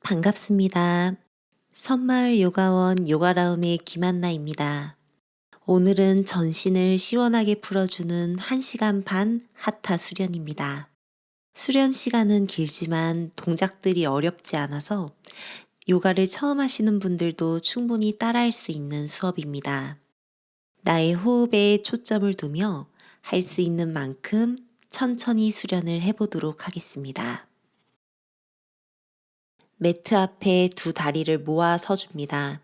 반갑습니다. 섬마을 요가원 요가라움의 김한나입니다. 오늘은 전신을 시원하게 풀어주는 1시간 반 하타 수련입니다. 수련 시간은 길지만 동작들이 어렵지 않아서 요가를 처음 하시는 분들도 충분히 따라할 수 있는 수업입니다. 나의 호흡에 초점을 두며 할 수 있는 만큼 천천히 수련을 해보도록 하겠습니다. 매트 앞에 두 다리를 모아 서줍니다.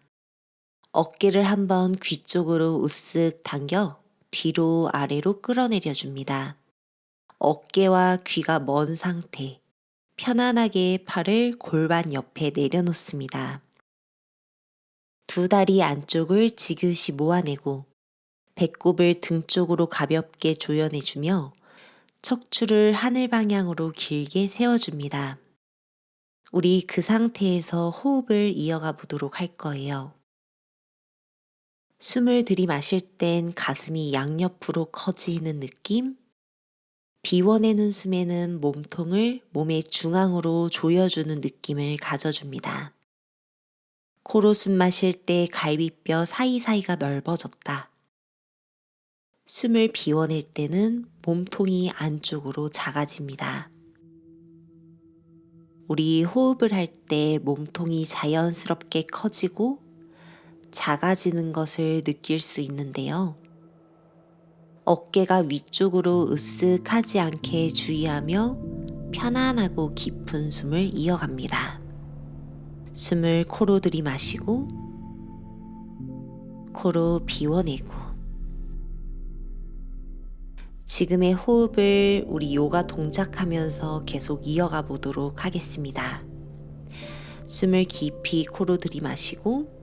어깨를 한번 귀 쪽으로 으쓱 당겨 뒤로 아래로 끌어내려 줍니다. 어깨와 귀가 먼 상태, 편안하게 팔을 골반 옆에 내려놓습니다. 두 다리 안쪽을 지그시 모아내고 배꼽을 등 쪽으로 가볍게 조여내주며 척추를 하늘 방향으로 길게 세워줍니다. 우리 그 상태에서 호흡을 이어가 보도록 할 거예요. 숨을 들이마실 땐 가슴이 양옆으로 커지는 느낌, 비워내는 숨에는 몸통을 몸의 중앙으로 조여주는 느낌을 가져줍니다. 코로 숨 마실 때 갈비뼈 사이사이가 넓어졌다. 숨을 비워낼 때는 몸통이 안쪽으로 작아집니다. 우리 호흡을 할 때 몸통이 자연스럽게 커지고 작아지는 것을 느낄 수 있는데요. 어깨가 위쪽으로 으쓱하지 않게 주의하며 편안하고 깊은 숨을 이어갑니다. 숨을 코로 들이마시고 코로 비워내고 지금의 호흡을 우리 요가 동작하면서 계속 이어가 보도록 하겠습니다. 숨을 깊이 코로 들이마시고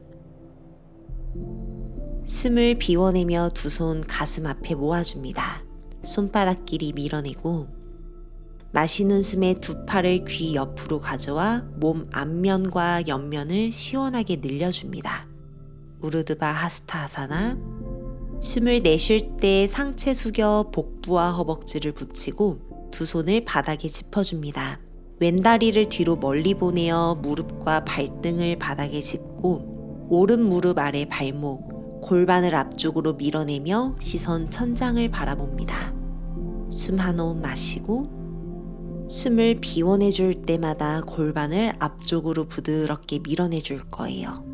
숨을 비워내며 두 손 가슴 앞에 모아줍니다. 손바닥끼리 밀어내고 마시는 숨에 두 팔을 귀 옆으로 가져와 몸 앞면과 옆면을 시원하게 늘려줍니다. 우르드바 하스타하사나. 숨을 내쉴 때 상체 숙여 복부와 허벅지를 붙이고 두 손을 바닥에 짚어줍니다. 왼다리를 뒤로 멀리 보내어 무릎과 발등을 바닥에 짚고 오른 무릎 아래 발목, 골반을 앞쪽으로 밀어내며 시선 천장을 바라봅니다. 숨 한 호흡 마시고 숨을 비워내줄 때마다 골반을 앞쪽으로 부드럽게 밀어내줄 거예요.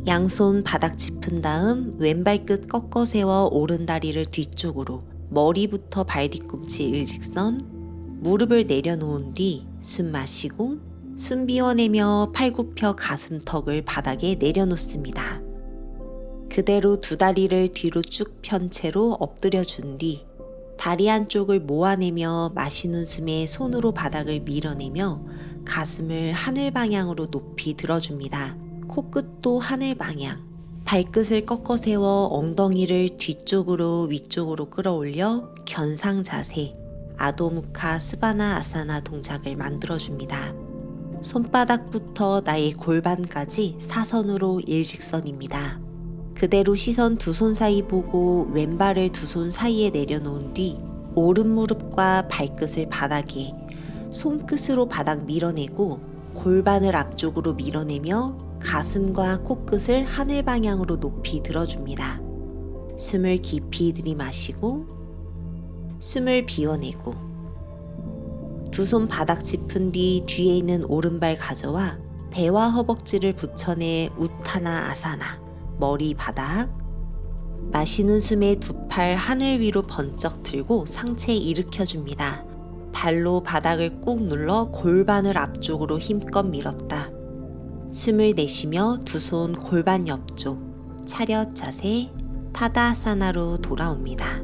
양손 바닥 짚은 다음 왼발끝 꺾어 세워 오른다리를 뒤쪽으로 머리부터 발뒤꿈치 일직선, 무릎을 내려놓은 뒤 숨 마시고 숨 비워내며 팔 굽혀 가슴턱을 바닥에 내려놓습니다. 그대로 두 다리를 뒤로 쭉 편 채로 엎드려 준 뒤 다리 한쪽을 모아내며 마시는 숨에 손으로 바닥을 밀어내며 가슴을 하늘 방향으로 높이 들어줍니다. 코끝도 하늘 방향, 발끝을 꺾어 세워 엉덩이를 뒤쪽으로 위쪽으로 끌어올려 견상 자세, 아도무카 스바나 아사나 동작을 만들어줍니다. 손바닥부터 나의 골반까지 사선으로 일직선입니다. 그대로 시선 두 손 사이 보고 왼발을 두 손 사이에 내려놓은 뒤 오른 무릎과 발끝을 바닥에 손끝으로 바닥 밀어내고 골반을 앞쪽으로 밀어내며 가슴과 코끝을 하늘 방향으로 높이 들어줍니다. 숨을 깊이 들이마시고 숨을 비워내고 두 손 바닥 짚은 뒤 뒤에 있는 오른발 가져와 배와 허벅지를 붙여내 우타나 아사나, 머리 바닥. 마시는 숨에 두 팔 하늘 위로 번쩍 들고 상체 일으켜줍니다. 발로 바닥을 꾹 눌러 골반을 앞쪽으로 힘껏 밀었다. 숨을 내쉬며 두 손 골반 옆쪽, 차렷 자세, 타다아사나로 돌아옵니다.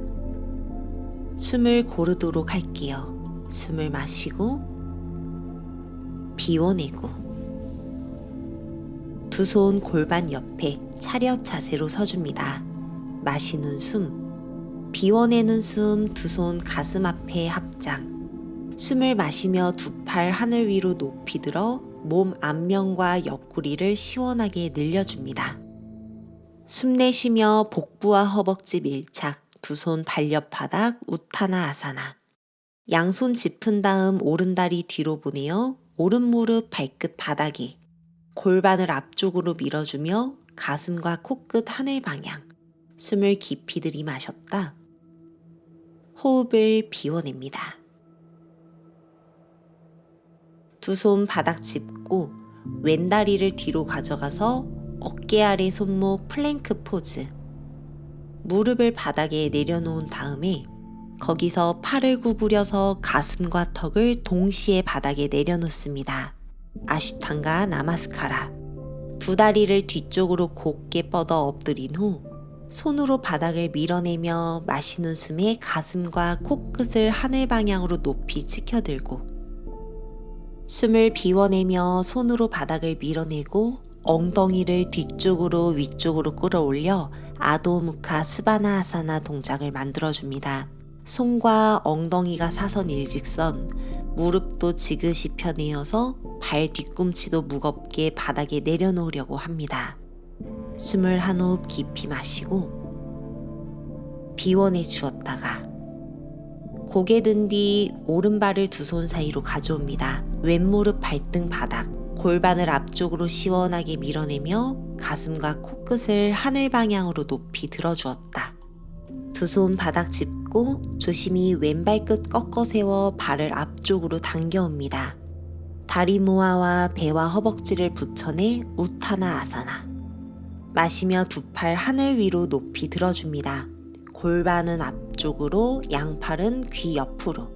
숨을 고르도록 할게요. 숨을 마시고 비워내고 두 손 골반 옆에 차렷 자세로 서줍니다. 마시는 숨, 비워내는 숨 두 손 가슴 앞에 합장. 숨을 마시며 두 팔 하늘 위로 높이 들어 몸 앞면과 옆구리를 시원하게 늘려줍니다. 숨 내쉬며 복부와 허벅지 밀착, 두 손 발옆바닥 우타나 아사나. 양손 짚은 다음 오른다리 뒤로 보내어 오른 무릎 발끝 바닥에, 골반을 앞쪽으로 밀어주며 가슴과 코끝 하늘 방향. 숨을 깊이 들이마셨다. 호흡을 비워냅니다. 두 손 바닥 짚고 왼다리를 뒤로 가져가서 어깨 아래 손목 플랭크 포즈. 무릎을 바닥에 내려놓은 다음에 거기서 팔을 구부려서 가슴과 턱을 동시에 바닥에 내려놓습니다. 아슈탄가 나마스카라. 두 다리를 뒤쪽으로 곧게 뻗어 엎드린 후 손으로 바닥을 밀어내며 마시는 숨에 가슴과 코끝을 하늘 방향으로 높이 치켜들고, 숨을 비워내며 손으로 바닥을 밀어내고 엉덩이를 뒤쪽으로 위쪽으로 끌어올려 아도무카 스바나 아사나 동작을 만들어줍니다. 손과 엉덩이가 사선 일직선, 무릎도 지그시 펴내어서 발 뒤꿈치도 무겁게 바닥에 내려놓으려고 합니다. 숨을 한 호흡 깊이 마시고 비워내 주었다가 고개 든 뒤 오른발을 두 손 사이로 가져옵니다. 왼무릎 발등 바닥, 골반을 앞쪽으로 시원하게 밀어내며 가슴과 코끝을 하늘 방향으로 높이 들어주었다. 두 손 바닥 짚고 조심히 왼발끝 꺾어 세워 발을 앞쪽으로 당겨옵니다. 다리 모아와 배와 허벅지를 붙여내 우타나 아사나. 마시며 두 팔 하늘 위로 높이 들어줍니다. 골반은 앞쪽으로, 양팔은 귀 옆으로.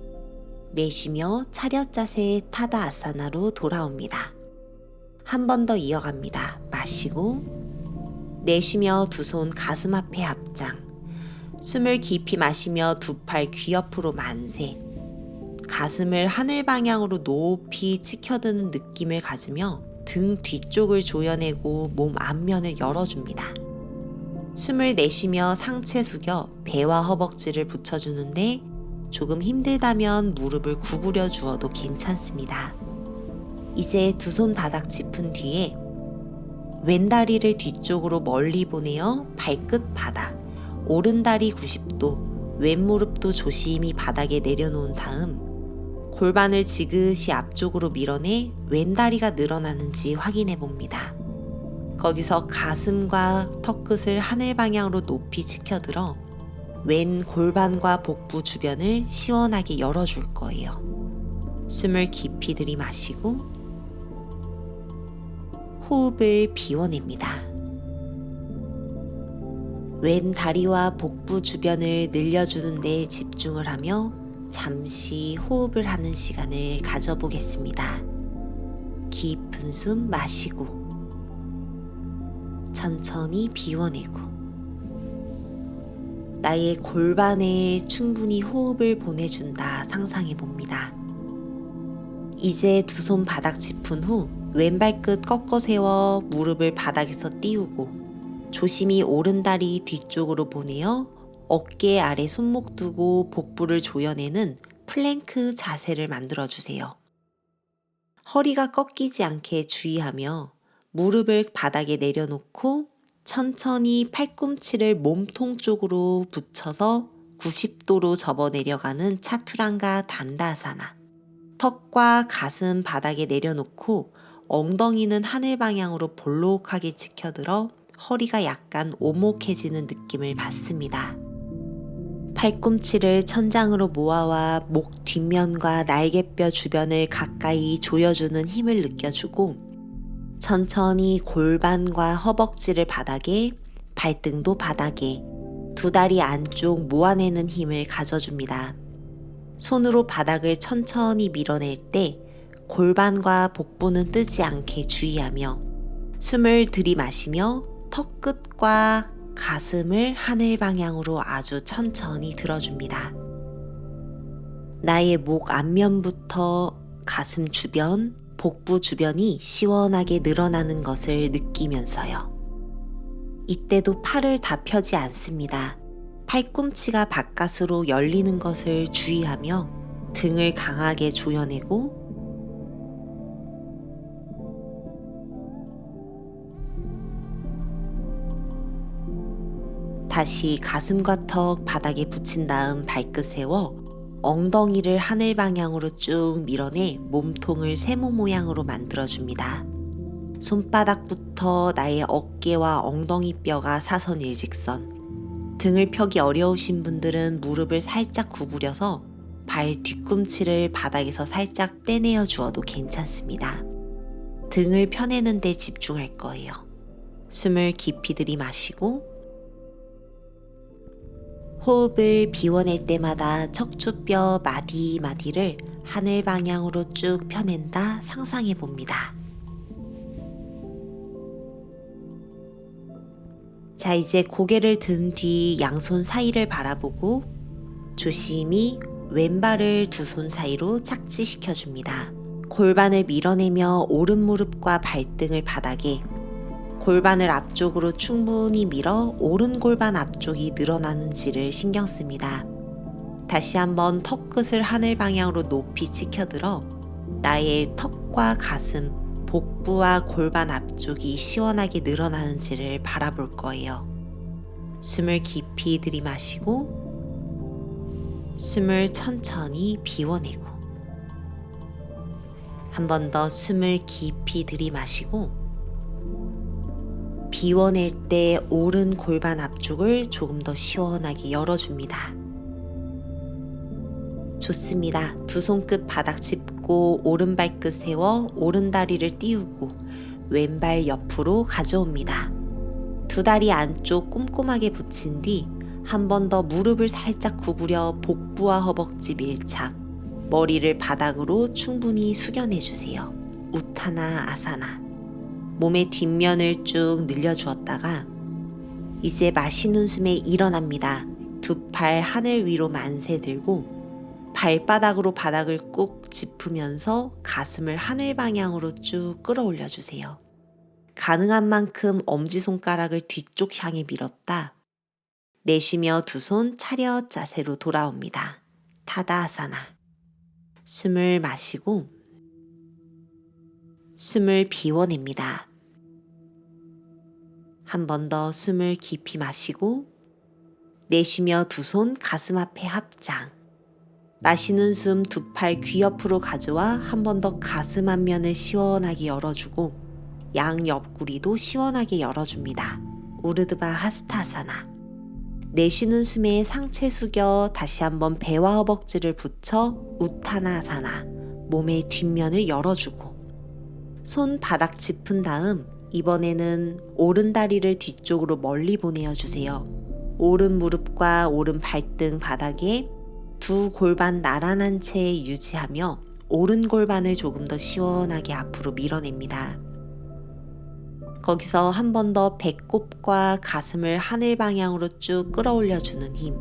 내쉬며 차렷 자세의 타다 아사나로 돌아옵니다. 한 번 더 이어갑니다. 마시고 내쉬며 두 손 가슴 앞에 앞장. 숨을 깊이 마시며 두 팔 귀 옆으로 만세. 가슴을 하늘 방향으로 높이 치켜드는 느낌을 가지며 등 뒤쪽을 조여내고 몸 앞면을 열어줍니다. 숨을 내쉬며 상체 숙여 배와 허벅지를 붙여주는데 조금 힘들다면 무릎을 구부려 주어도 괜찮습니다. 이제 두 손 바닥 짚은 뒤에 왼다리를 뒤쪽으로 멀리 보내어 발끝 바닥, 오른다리 90도, 왼무릎도 조심히 바닥에 내려놓은 다음 골반을 지그시 앞쪽으로 밀어내 왼다리가 늘어나는지 확인해 봅니다. 거기서 가슴과 턱끝을 하늘 방향으로 높이 치켜들어 왼 골반과 복부 주변을 시원하게 열어줄 거예요. 숨을 깊이 들이마시고 호흡을 비워냅니다. 왼 다리와 복부 주변을 늘려주는 데 집중을 하며 잠시 호흡을 하는 시간을 가져보겠습니다. 깊은 숨 마시고 천천히 비워내고 나의 골반에 충분히 호흡을 보내준다 상상해 봅니다. 이제 두 손 바닥 짚은 후 왼발끝 꺾어 세워 무릎을 바닥에서 띄우고 조심히 오른다리 뒤쪽으로 보내어 어깨 아래 손목 두고 복부를 조여내는 플랭크 자세를 만들어주세요. 허리가 꺾이지 않게 주의하며 무릎을 바닥에 내려놓고 천천히 팔꿈치를 몸통 쪽으로 붙여서 90도로 접어 내려가는 차투랑가 단다아사나. 턱과 가슴 바닥에 내려놓고 엉덩이는 하늘 방향으로 볼록하게 치켜들어 허리가 약간 오목해지는 느낌을 받습니다. 팔꿈치를 천장으로 모아와 목 뒷면과 날개뼈 주변을 가까이 조여주는 힘을 느껴주고 천천히 골반과 허벅지를 바닥에, 발등도 바닥에, 두 다리 안쪽 모아내는 힘을 가져줍니다. 손으로 바닥을 천천히 밀어낼 때 골반과 복부는 뜨지 않게 주의하며 숨을 들이마시며 턱끝과 가슴을 하늘 방향으로 아주 천천히 들어줍니다. 나의 목 앞면부터 가슴 주변, 복부 주변이 시원하게 늘어나는 것을 느끼면서요. 이때도 팔을 다 펴지 않습니다. 팔꿈치가 바깥으로 열리는 것을 주의하며 등을 강하게 조여내고 다시 가슴과 턱 바닥에 붙인 다음 발끝 세워 엉덩이를 하늘 방향으로 쭉 밀어내 몸통을 세모 모양으로 만들어줍니다. 손바닥부터 나의 어깨와 엉덩이 뼈가 사선 일직선. 등을 펴기 어려우신 분들은 무릎을 살짝 구부려서 발 뒤꿈치를 바닥에서 살짝 떼내어 주어도 괜찮습니다. 등을 펴내는 데 집중할 거예요. 숨을 깊이 들이마시고 호흡을 비워낼 때마다 척추뼈 마디마디를 하늘 방향으로 쭉 펴낸다 상상해 봅니다. 자, 이제 고개를 든 뒤 양손 사이를 바라보고 조심히 왼발을 두 손 사이로 착지시켜 줍니다. 골반을 밀어내며 오른 무릎과 발등을 바닥에, 골반을 앞쪽으로 충분히 밀어 오른 골반 앞쪽이 늘어나는지를 신경 씁니다. 다시 한번 턱끝을 하늘 방향으로 높이 치켜들어 나의 턱과 가슴, 복부와 골반 앞쪽이 시원하게 늘어나는지를 바라볼 거예요. 숨을 깊이 들이마시고 숨을 천천히 비워내고, 한 번 더 숨을 깊이 들이마시고 비워낼 때 오른 골반 앞쪽을 조금 더 시원하게 열어줍니다. 좋습니다. 두 손끝 바닥 짚고 오른 발끝 세워 오른 다리를 띄우고 왼발 옆으로 가져옵니다. 두 다리 안쪽 꼼꼼하게 붙인 뒤 한 번 더 무릎을 살짝 구부려 복부와 허벅지 밀착, 머리를 바닥으로 충분히 숙여내주세요. 우타나 아사나. 몸의 뒷면을 쭉 늘려주었다가 이제 마시는 숨에 일어납니다. 두 팔 하늘 위로 만세 들고 발바닥으로 바닥을 꾹 짚으면서 가슴을 하늘 방향으로 쭉 끌어올려 주세요. 가능한 만큼 엄지손가락을 뒤쪽 향해 밀었다. 내쉬며 두 손 차렷 자세로 돌아옵니다. 타다아사나. 숨을 마시고 숨을 비워냅니다. 한 번 더 숨을 깊이 마시고 내쉬며 두 손 가슴 앞에 합장. 마시는 숨 두 팔 귀 옆으로 가져와 한 번 더 가슴 앞면을 시원하게 열어주고 양 옆구리도 시원하게 열어줍니다. 우르드바 하스타사나. 내쉬는 숨에 상체 숙여 다시 한번 배와 허벅지를 붙여 우타나사나. 몸의 뒷면을 열어주고 손 바닥 짚은 다음 이번에는 오른 다리를 뒤쪽으로 멀리 보내어 주세요. 오른 무릎과 오른 발등 바닥에 두 골반 나란한 채 유지하며 오른 골반을 조금 더 시원하게 앞으로 밀어냅니다. 거기서 한 번 더 배꼽과 가슴을 하늘 방향으로 쭉 끌어올려주는 힘,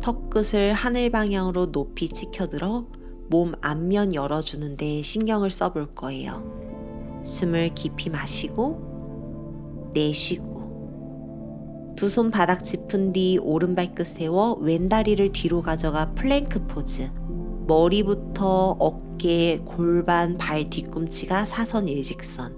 턱끝을 하늘 방향으로 높이 치켜들어 몸 앞면 열어주는 데 신경을 써볼 거예요. 숨을 깊이 마시고 내쉬고 두 손 바닥 짚은 뒤 오른 발끝 세워 왼 다리를 뒤로 가져가 플랭크 포즈. 머리부터 어깨, 골반, 발 뒤꿈치가 사선 일직선.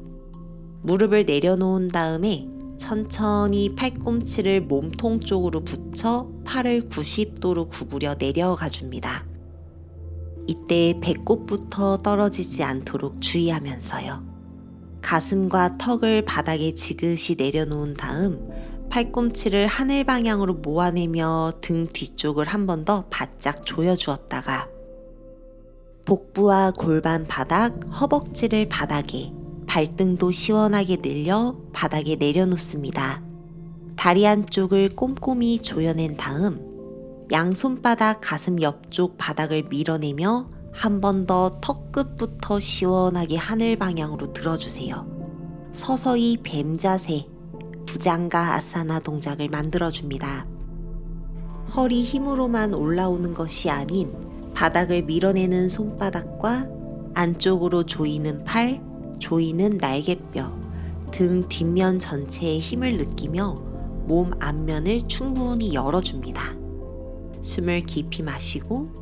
무릎을 내려놓은 다음에 천천히 팔꿈치를 몸통 쪽으로 붙여 팔을 90도로 구부려 내려가 줍니다. 이때 배꼽부터 떨어지지 않도록 주의하면서요. 가슴과 턱을 바닥에 지그시 내려놓은 다음 팔꿈치를 하늘 방향으로 모아내며 등 뒤쪽을 한 번 더 바짝 조여주었다가 복부와 골반 바닥, 허벅지를 바닥에, 발등도 시원하게 늘려 바닥에 내려놓습니다. 다리 한쪽을 꼼꼼히 조여낸 다음 양손바닥 가슴 옆쪽 바닥을 밀어내며 한 번 더 턱끝부터 시원하게 하늘 방향으로 들어주세요. 서서히 뱀 자세, 부장가 아사나 동작을 만들어줍니다. 허리 힘으로만 올라오는 것이 아닌 바닥을 밀어내는 손바닥과 안쪽으로 조이는 팔, 조이는 날개뼈, 등 뒷면 전체에 힘을 느끼며 몸 앞면을 충분히 열어줍니다. 숨을 깊이 마시고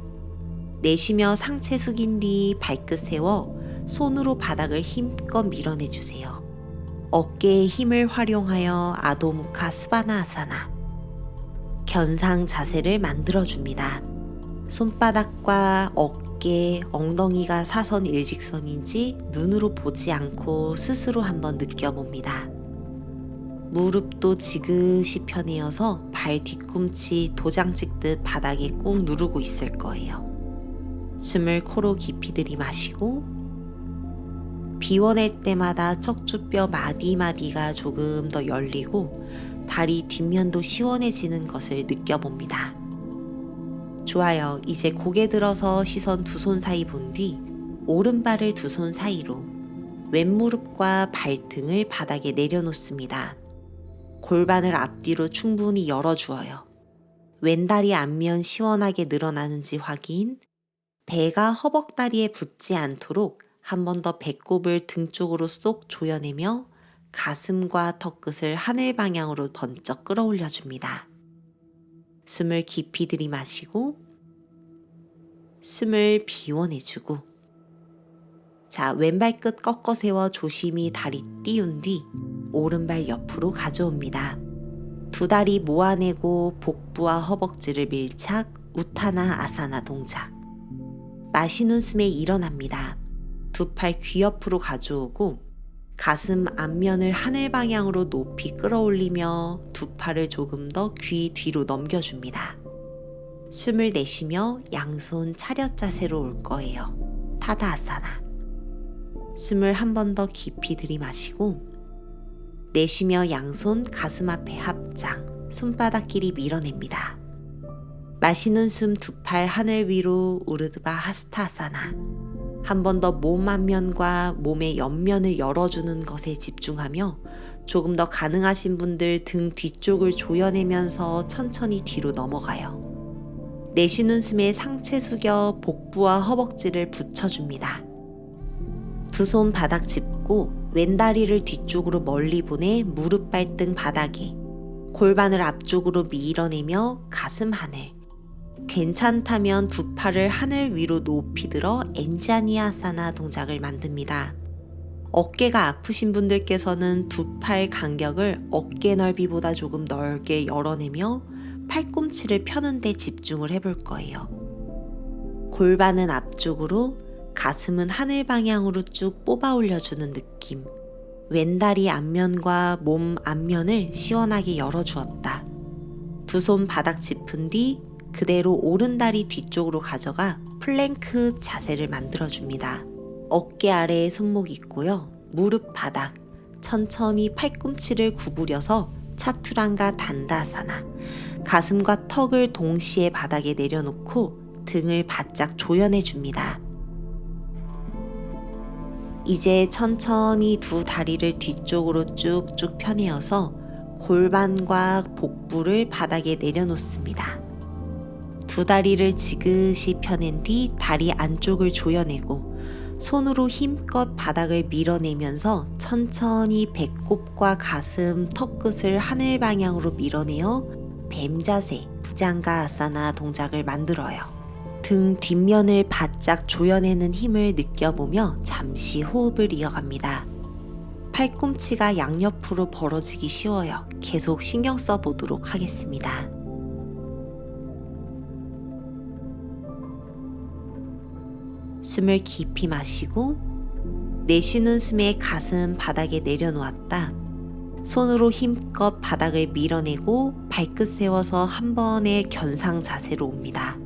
내쉬며 상체 숙인 뒤 발끝 세워 손으로 바닥을 힘껏 밀어내주세요. 어깨의 힘을 활용하여 아도무카 스바나 아사나. 견상 자세를 만들어줍니다. 손바닥과 어깨, 엉덩이가 사선 일직선인지 눈으로 보지 않고 스스로 한번 느껴봅니다. 무릎도 지그시 펴내어서 발 뒤꿈치 도장 찍듯 바닥에 꾹 누르고 있을 거예요. 숨을 코로 깊이 들이마시고 비워낼 때마다 척추뼈 마디마디가 조금 더 열리고 다리 뒷면도 시원해지는 것을 느껴봅니다. 좋아요. 이제 고개 들어서 시선 두 손 사이 본 뒤 오른발을 두 손 사이로 왼무릎과 발등을 바닥에 내려놓습니다. 골반을 앞뒤로 충분히 열어주어요. 왼다리 앞면 시원하게 늘어나는지 확인, 배가 허벅다리에 붙지 않도록 한 번 더 배꼽을 등 쪽으로 쏙 조여내며 가슴과 턱끝을 하늘 방향으로 번쩍 끌어올려줍니다. 숨을 깊이 들이마시고 숨을 비워내주고, 자, 왼발 끝 꺾어 세워 조심히 다리 띄운 뒤 오른발 옆으로 가져옵니다. 두 다리 모아내고 복부와 허벅지를 밀착, 우타나 아사나 동작. 마시는 숨에 일어납니다. 두 팔 귀 옆으로 가져오고 가슴 앞면을 하늘 방향으로 높이 끌어올리며 두 팔을 조금 더 귀 뒤로 넘겨줍니다. 숨을 내쉬며 양손 차렷 자세로 올 거예요. 타다아사나. 숨을 한 번 더 깊이 들이마시고 내쉬며 양손 가슴 앞에 합장, 손바닥끼리 밀어냅니다. 마시는 숨 두 팔 하늘 위로 우르드바 하스타아사나. 한 번 더 몸 앞면과 몸의 옆면을 열어주는 것에 집중하며 조금 더 가능하신 분들 등 뒤쪽을 조여내면서 천천히 뒤로 넘어가요. 내쉬는 숨에 상체 숙여 복부와 허벅지를 붙여줍니다. 두 손 바닥 짚고 왼다리를 뒤쪽으로 멀리 보내 무릎 발등 바닥에, 골반을 앞쪽으로 밀어내며 가슴 하늘. 괜찮다면 두 팔을 하늘 위로 높이 들어 엔자니아사나 동작을 만듭니다. 어깨가 아프신 분들께서는 두 팔 간격을 어깨 넓이보다 조금 넓게 열어내며 팔꿈치를 펴는 데 집중을 해볼 거예요. 골반은 앞쪽으로, 가슴은 하늘 방향으로 쭉 뽑아 올려주는 느낌. 왼다리 앞면과 몸 앞면을 시원하게 열어주었다. 두 손 바닥 짚은 뒤 그대로 오른다리 뒤쪽으로 가져가 플랭크 자세를 만들어줍니다. 어깨 아래에 손목 있고요. 무릎 바닥, 천천히 팔꿈치를 구부려서 차투랑가 단다아사나. 가슴과 턱을 동시에 바닥에 내려놓고 등을 바짝 조여내줍니다. 이제 천천히 두 다리를 뒤쪽으로 쭉쭉 펴내어서 골반과 복부를 바닥에 내려놓습니다. 두 다리를 지그시 펴낸 뒤 다리 안쪽을 조여내고 손으로 힘껏 바닥을 밀어내면서 천천히 배꼽과 가슴, 턱끝을 하늘 방향으로 밀어내어 뱀 자세, 부장가 아사나 동작을 만들어요. 등 뒷면을 바짝 조여내는 힘을 느껴보며 잠시 호흡을 이어갑니다. 팔꿈치가 양옆으로 벌어지기 쉬워요. 계속 신경 써보도록 하겠습니다. 숨을 깊이 마시고 내쉬는 숨에 가슴 바닥에 내려놓았다. 손으로 힘껏 바닥을 밀어내고 발끝 세워서 한 번에 견상 자세로 옵니다.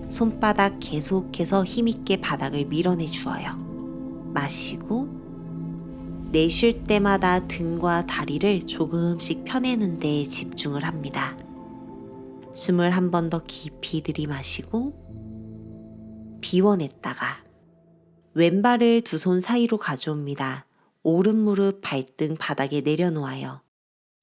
손바닥 계속해서 힘있게 바닥을 밀어내 주어요. 마시고 내쉴 때마다 등과 다리를 조금씩 펴내는 데 집중을 합니다. 숨을 한 번 더 깊이 들이마시고 비워냈다가 왼발을 두 손 사이로 가져옵니다. 오른 무릎 발등 바닥에 내려놓아요.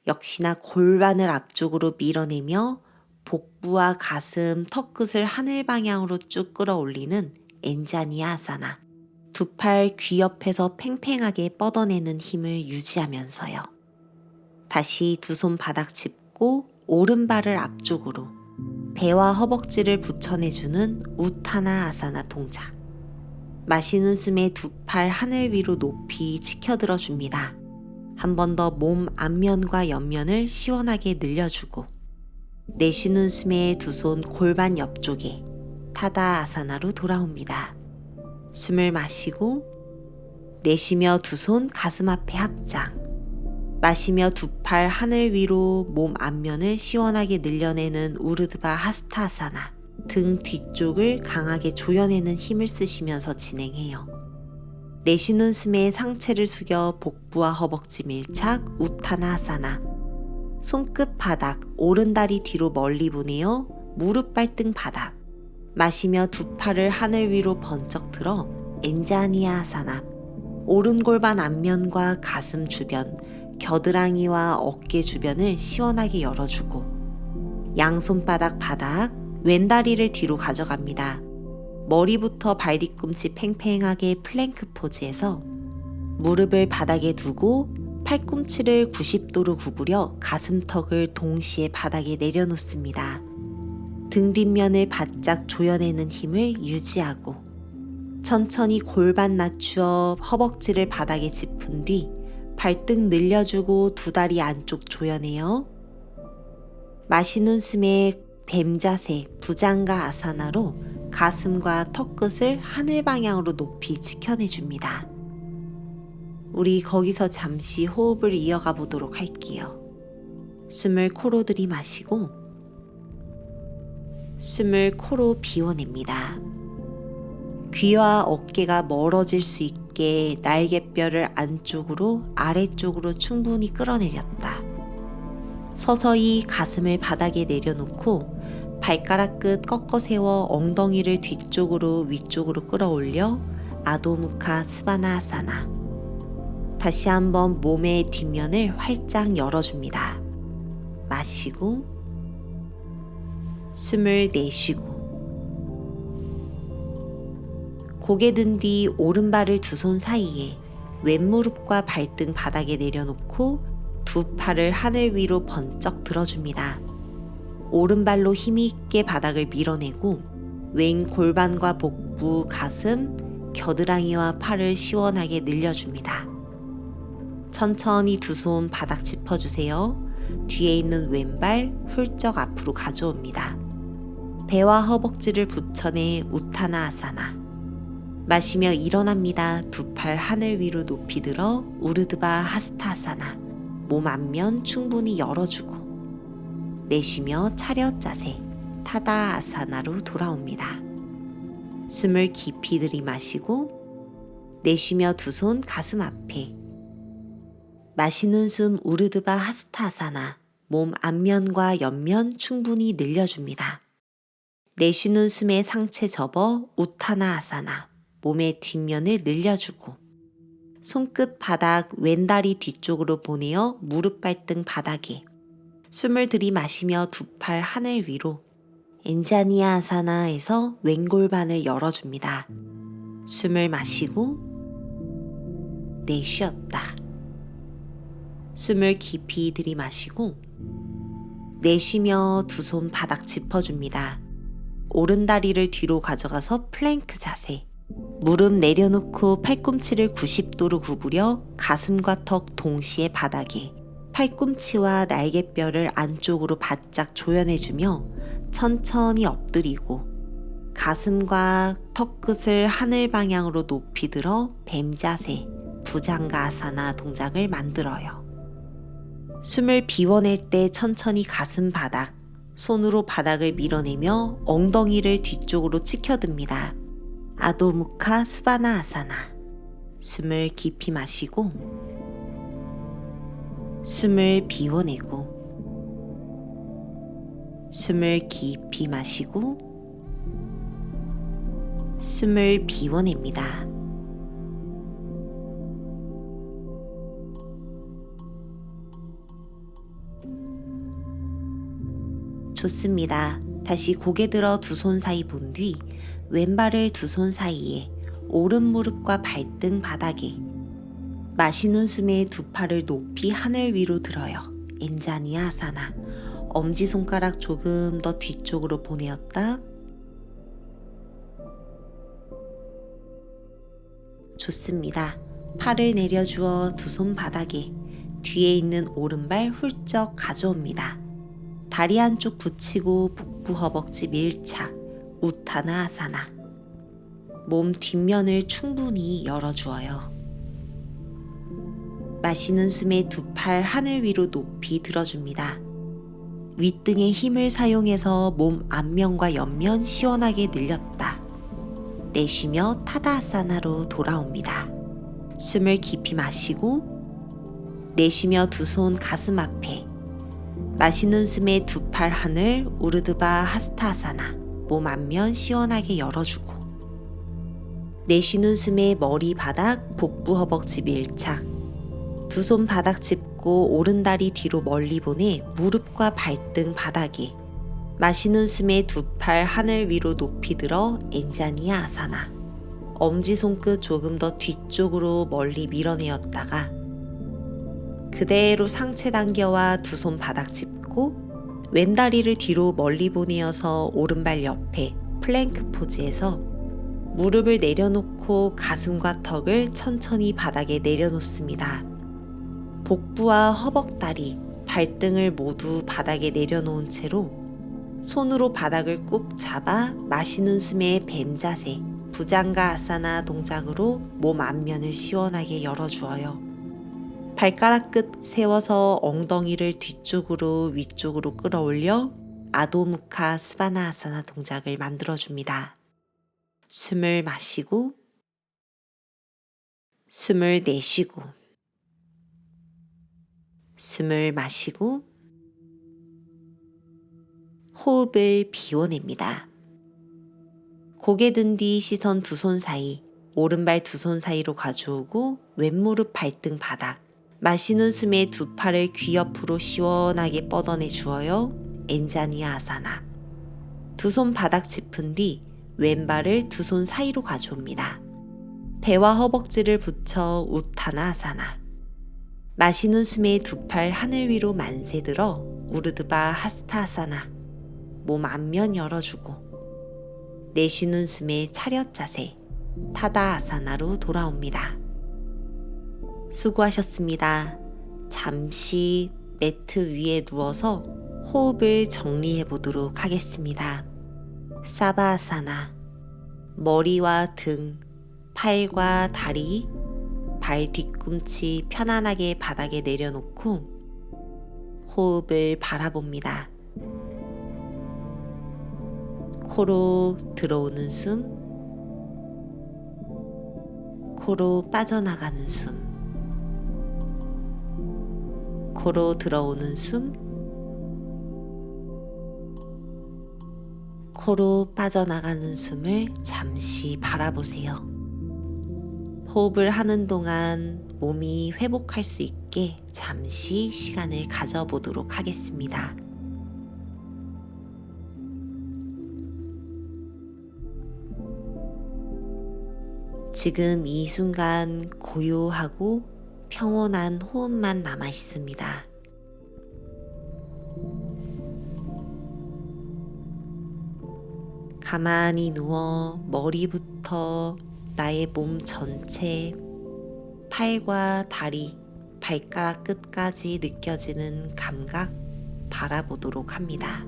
역시나 골반을 앞쪽으로 밀어내며 복부와 가슴, 턱끝을 하늘 방향으로 쭉 끌어올리는 엔자니아 아사나. 두 팔 귀 옆에서 팽팽하게 뻗어내는 힘을 유지하면서요. 다시 두 손 바닥 짚고 오른발을 앞쪽으로 배와 허벅지를 붙여내주는 우타나 아사나 동작. 마시는 숨에 두 팔 하늘 위로 높이 치켜들어 줍니다. 한 번 더 몸 앞면과 옆면을 시원하게 늘려주고 내쉬는 숨에 두 손 골반 옆쪽에 타다 아사나로 돌아옵니다. 숨을 마시고 내쉬며 두 손 가슴 앞에 합장. 마시며 두 팔 하늘 위로 몸 앞면을 시원하게 늘려내는 우르드바 하스타아사나. 등 뒤쪽을 강하게 조여내는 힘을 쓰시면서 진행해요. 내쉬는 숨에 상체를 숙여 복부와 허벅지 밀착 우타나아사나. 손끝 바닥, 오른다리 뒤로 멀리 보내어 무릎 발등 바닥. 마시며 두 팔을 하늘 위로 번쩍 들어 엔자니아아사나. 오른 골반 앞면과 가슴 주변, 겨드랑이와 어깨 주변을 시원하게 열어주고 양손바닥 바닥, 왼다리를 뒤로 가져갑니다. 머리부터 발뒤꿈치 팽팽하게 플랭크 포즈에서 무릎을 바닥에 두고 팔꿈치를 90도로 구부려 가슴턱을 동시에 바닥에 내려놓습니다. 등 뒷면을 바짝 조여내는 힘을 유지하고 천천히 골반 낮추어 허벅지를 바닥에 짚은 뒤 발등 늘려주고 두 다리 안쪽 조여내요. 마시는 숨에 뱀 자세 부장가 아사나로 가슴과 턱끝을 하늘 방향으로 높이 지켜내줍니다. 우리 거기서 잠시 호흡을 이어가 보도록 할게요. 숨을 코로 들이마시고 숨을 코로 비워냅니다. 귀와 어깨가 멀어질 수 있게 날개뼈를 안쪽으로 아래쪽으로 충분히 끌어내렸다. 서서히 가슴을 바닥에 내려놓고 발가락 끝 꺾어 세워 엉덩이를 뒤쪽으로 위쪽으로 끌어올려 아도무카 스바나아사나. 다시 한번 몸의 뒷면을 활짝 열어줍니다. 마시고 숨을 내쉬고 고개 든 뒤 오른발을 두 손 사이에 왼무릎과 발등 바닥에 내려놓고 두 팔을 하늘 위로 번쩍 들어줍니다. 오른발로 힘있게 바닥을 밀어내고 왼 골반과 복부, 가슴, 겨드랑이와 팔을 시원하게 늘려줍니다. 천천히 두 손 바닥 짚어주세요. 뒤에 있는 왼발 훌쩍 앞으로 가져옵니다. 배와 허벅지를 붙여내 우타나아사나. 마시며 일어납니다. 두 팔 하늘 위로 높이 들어 우르드바 하스타아사나. 몸 앞면 충분히 열어주고 내쉬며 차렷 자세 타다 아사나로 돌아옵니다. 숨을 깊이 들이마시고 내쉬며 두 손 가슴 앞에. 마시는 숨 우르드바 하스타아사나. 몸 앞면과 옆면 충분히 늘려줍니다. 내쉬는 숨에 상체 접어 우타나아사나. 몸의 뒷면을 늘려주고 손끝 바닥 왼다리 뒤쪽으로 보내어 무릎 발등 바닥에. 숨을 들이마시며 두 팔 하늘 위로 엔자니아 아사나에서 왼골반을 열어줍니다. 숨을 마시고 내쉬었다. 숨을 깊이 들이마시고 내쉬며 두 손 바닥 짚어줍니다. 오른다리를 뒤로 가져가서 플랭크 자세. 무릎 내려놓고 팔꿈치를 90도로 구부려 가슴과 턱 동시에 바닥에. 팔꿈치와 날개뼈를 안쪽으로 바짝 조여내주며 천천히 엎드리고 가슴과 턱끝을 하늘 방향으로 높이 들어 뱀 자세, 부장가 아사나 동작을 만들어요. 숨을 비워낼 때 천천히 가슴 바닥, 손으로 바닥을 밀어내며 엉덩이를 뒤쪽으로 치켜듭니다. 아도무카 스바나 아사나. 숨을 깊이 마시고 숨을 비워내고 숨을 깊이 마시고 숨을 비워냅니다. 좋습니다. 다시 고개 들어 두 손 사이 본 뒤 왼발을 두 손 사이에 오른 무릎과 발등 바닥에. 마시는 숨에 두 팔을 높이 하늘 위로 들어요. 엔자니아 아사나. 엄지손가락 조금 더 뒤쪽으로 보내었다. 좋습니다. 팔을 내려주어 두 손 바닥에 뒤에 있는 오른발 훌쩍 가져옵니다. 다리 한쪽 붙이고 복부 허벅지 밀착, 우타나 아사나. 몸 뒷면을 충분히 열어주어요. 마시는 숨에 두 팔 하늘 위로 높이 들어줍니다. 윗등에 힘을 사용해서 몸 앞면과 옆면 시원하게 늘렸다. 내쉬며 타다아사나로 돌아옵니다. 숨을 깊이 마시고 내쉬며 두 손 가슴 앞에. 마시는 숨에 두 팔 하늘 우르드바 하스타아사나. 몸 앞면 시원하게 열어주고. 내쉬는 숨에 머리 바닥 복부 허벅지 밀착. 두 손 바닥 짚고 오른다리 뒤로 멀리 보내 무릎과 발등 바닥에. 마시는 숨에 두 팔 하늘 위로 높이 들어 엔자니아 아사나. 엄지손끝 조금 더 뒤쪽으로 멀리 밀어내었다가 그대로 상체 당겨와 두 손 바닥 짚고 왼다리를 뒤로 멀리 보내어서 오른발 옆에 플랭크 포즈에서 무릎을 내려놓고 가슴과 턱을 천천히 바닥에 내려놓습니다. 복부와 허벅다리, 발등을 모두 바닥에 내려놓은 채로 손으로 바닥을 꾹 잡아 마시는 숨에 뱀 자세, 부장가 아사나 동작으로 몸 앞면을 시원하게 열어주어요. 발가락 끝 세워서 엉덩이를 뒤쪽으로 위쪽으로 끌어올려 아도무카 스바나 아사나 동작을 만들어줍니다. 숨을 마시고 숨을 내쉬고 숨을 마시고 호흡을 비워냅니다. 고개 든 뒤 시선 두 손 사이, 오른발 두 손 사이로 가져오고 왼무릎 발등 바닥. 마시는 숨에 두 팔을 귀 옆으로 시원하게 뻗어내 주어요. 엔자니아 아사나. 두 손 바닥 짚은 뒤 왼발을 두 손 사이로 가져옵니다. 배와 허벅지를 붙여 우타나 아사나. 마시는 숨에 두 팔 하늘 위로 만세 들어 우르드바 하스타 아사나. 몸 앞면 열어주고 내쉬는 숨에 차렷 자세, 타다 아사나로 돌아옵니다. 수고하셨습니다. 잠시 매트 위에 누워서 호흡을 정리해 보도록 하겠습니다. 사바아사나. 머리와 등, 팔과 다리, 발 뒤꿈치 편안하게 바닥에 내려놓고 호흡을 바라봅니다. 코로 들어오는 숨, 코로 빠져나가는 숨, 코로 들어오는 숨, 코로 빠져나가는 숨을 잠시 바라보세요. 호흡을 하는 동안 몸이 회복할 수 있게 잠시 시간을 가져보도록 하겠습니다. 지금 이 순간 고요하고 평온한 호흡만 남아 있습니다. 가만히 누워 머리부터 나의 몸 전체, 팔과 다리, 발가락 끝까지 느껴지는 감각 바라보도록 합니다.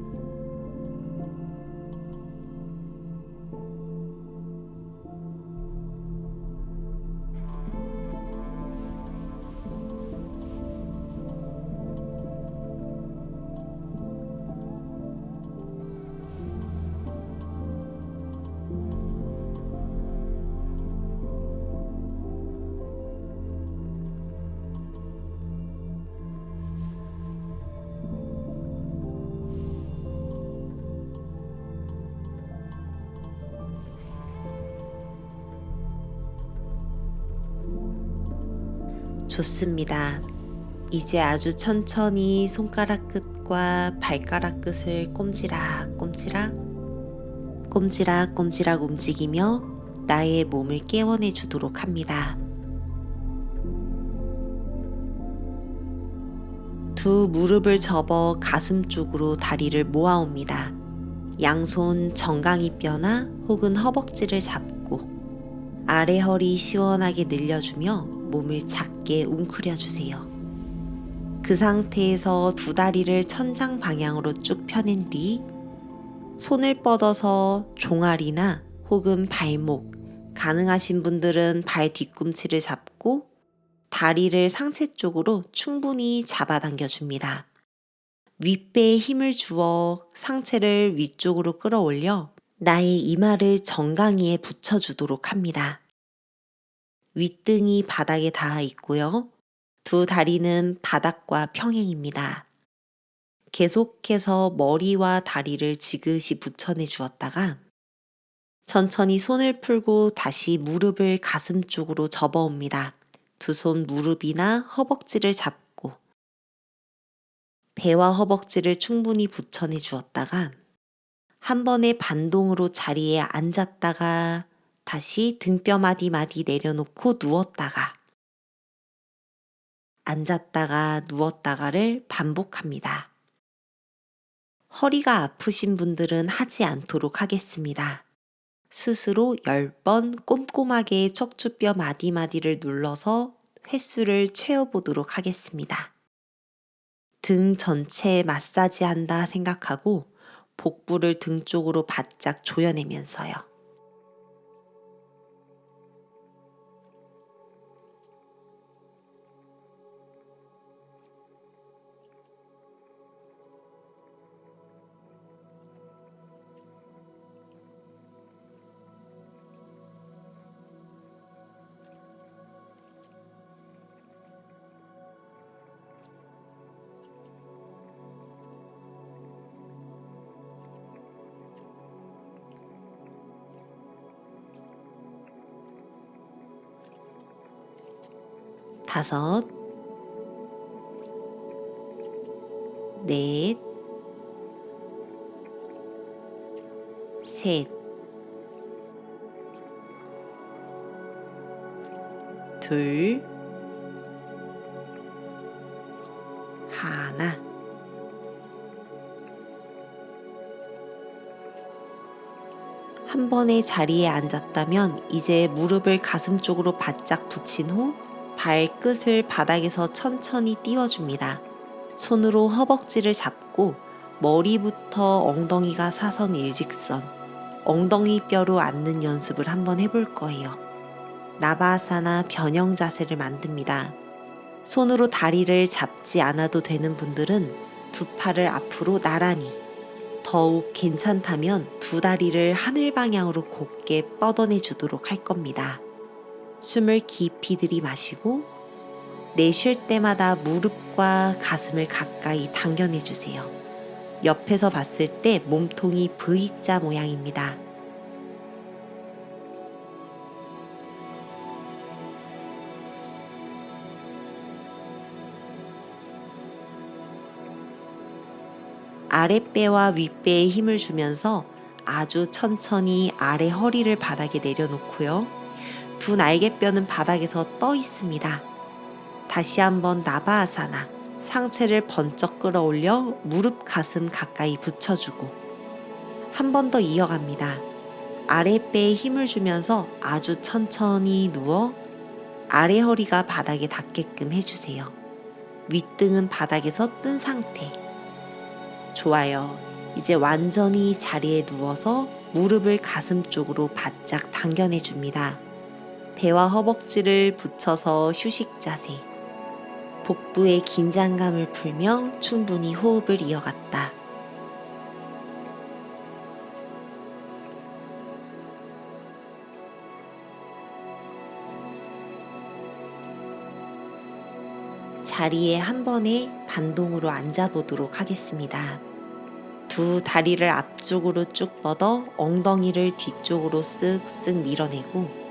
좋습니다. 이제 아주 천천히 손가락 끝과 발가락 끝을 꼼지락꼼지락 움직이며 나의 몸을 깨워내 주도록 합니다. 두 무릎을 접어 가슴 쪽으로 다리를 모아옵니다. 양손 정강이뼈나 혹은 허벅지를 잡고 아래 허리 시원하게 늘려주며 몸을 작게 웅크려주세요. 그 상태에서 두 다리를 천장 방향으로 쭉 펴낸 뒤 손을 뻗어서 종아리나 혹은 발목, 가능하신 분들은 발 뒤꿈치를 잡고 다리를 상체 쪽으로 충분히 잡아당겨 줍니다. 윗배에 힘을 주어 상체를 위쪽으로 끌어올려 나의 이마를 정강이에 붙여주도록 합니다. 윗등이 바닥에 닿아 있고요. 두 다리는 바닥과 평행입니다. 계속해서 머리와 다리를 지그시 붙여내 주었다가 천천히 손을 풀고 다시 무릎을 가슴 쪽으로 접어옵니다. 두 손 무릎이나 허벅지를 잡고 배와 허벅지를 충분히 붙여내 주었다가 한 번에 반동으로 자리에 앉았다가 다시 등뼈 마디마디 내려놓고 누웠다가 앉았다가 누웠다가를 반복합니다. 허리가 아프신 분들은 하지 않도록 하겠습니다. 스스로 10번 꼼꼼하게 척추뼈 마디마디를 눌러서 횟수를 채워보도록 하겠습니다. 등 전체에 마사지 한다 생각하고 복부를 등 쪽으로 바짝 조여내면서요. 다섯, 넷, 셋, 둘, 하나. 한 번에 자리에 앉았다면 이제 무릎을 가슴 쪽으로 바짝 붙인 후 발끝을 바닥에서 천천히 띄워줍니다. 손으로 허벅지를 잡고 머리부터 엉덩이가 사선 일직선, 엉덩이 뼈로 앉는 연습을 한번 해볼 거예요. 나바아사나 변형 자세를 만듭니다. 손으로 다리를 잡지 않아도 되는 분들은 두 팔을 앞으로 나란히, 더욱 괜찮다면 두 다리를 하늘 방향으로 곧게 뻗어내 주도록 할 겁니다. 숨을 깊이 들이마시고 내쉴 때마다 무릎과 가슴을 가까이 당겨내 주세요. 옆에서 봤을 때 몸통이 V자 모양입니다. 아랫배와 윗배에 힘을 주면서 아주 천천히 아래 허리를 바닥에 내려놓고요. 두 날개뼈는 바닥에서 떠 있습니다. 다시 한번 나바아사나, 상체를 번쩍 끌어올려 무릎 가슴 가까이 붙여주고 한 번 더 이어갑니다. 아랫배에 힘을 주면서 아주 천천히 누워 아래 허리가 바닥에 닿게끔 해주세요. 윗등은 바닥에서 뜬 상태. 좋아요. 이제 완전히 자리에 누워서 무릎을 가슴 쪽으로 바짝 당겨내 줍니다. 배와 허벅지를 붙여서 휴식 자세. 복부의 긴장감을 풀며 충분히 호흡을 이어갔다. 자리에 한 번에 반동으로 앉아보도록 하겠습니다. 두 다리를 앞쪽으로 쭉 뻗어 엉덩이를 뒤쪽으로 쓱쓱 밀어내고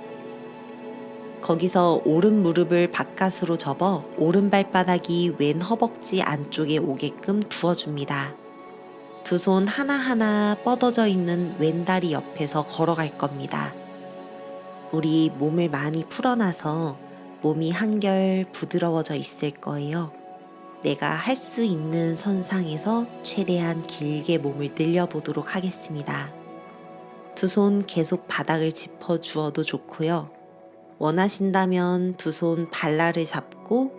거기서 오른 무릎을 바깥으로 접어 오른 발바닥이 왼 허벅지 안쪽에 오게끔 두어줍니다. 두 손 하나하나 뻗어져 있는 왼다리 옆에서 걸어갈 겁니다. 우리 몸을 많이 풀어놔서 몸이 한결 부드러워져 있을 거예요. 내가 할 수 있는 선상에서 최대한 길게 몸을 늘려보도록 하겠습니다. 두 손 계속 바닥을 짚어 주어도 좋고요. 원하신다면 두 손 발라를 잡고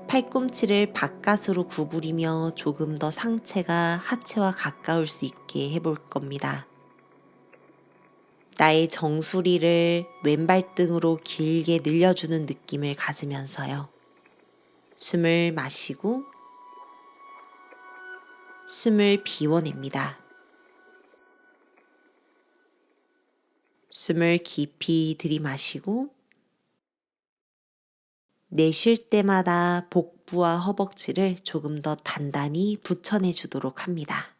팔꿈치를 바깥으로 구부리며 조금 더 상체가 하체와 가까울 수 있게 해볼 겁니다. 나의 정수리를 왼발등으로 길게 늘려주는 느낌을 가지면서요. 숨을 마시고 숨을 비워냅니다. 숨을 깊이 들이마시고 내쉴 때마다 복부와 허벅지를 조금 더 단단히 붙여내 주도록 합니다.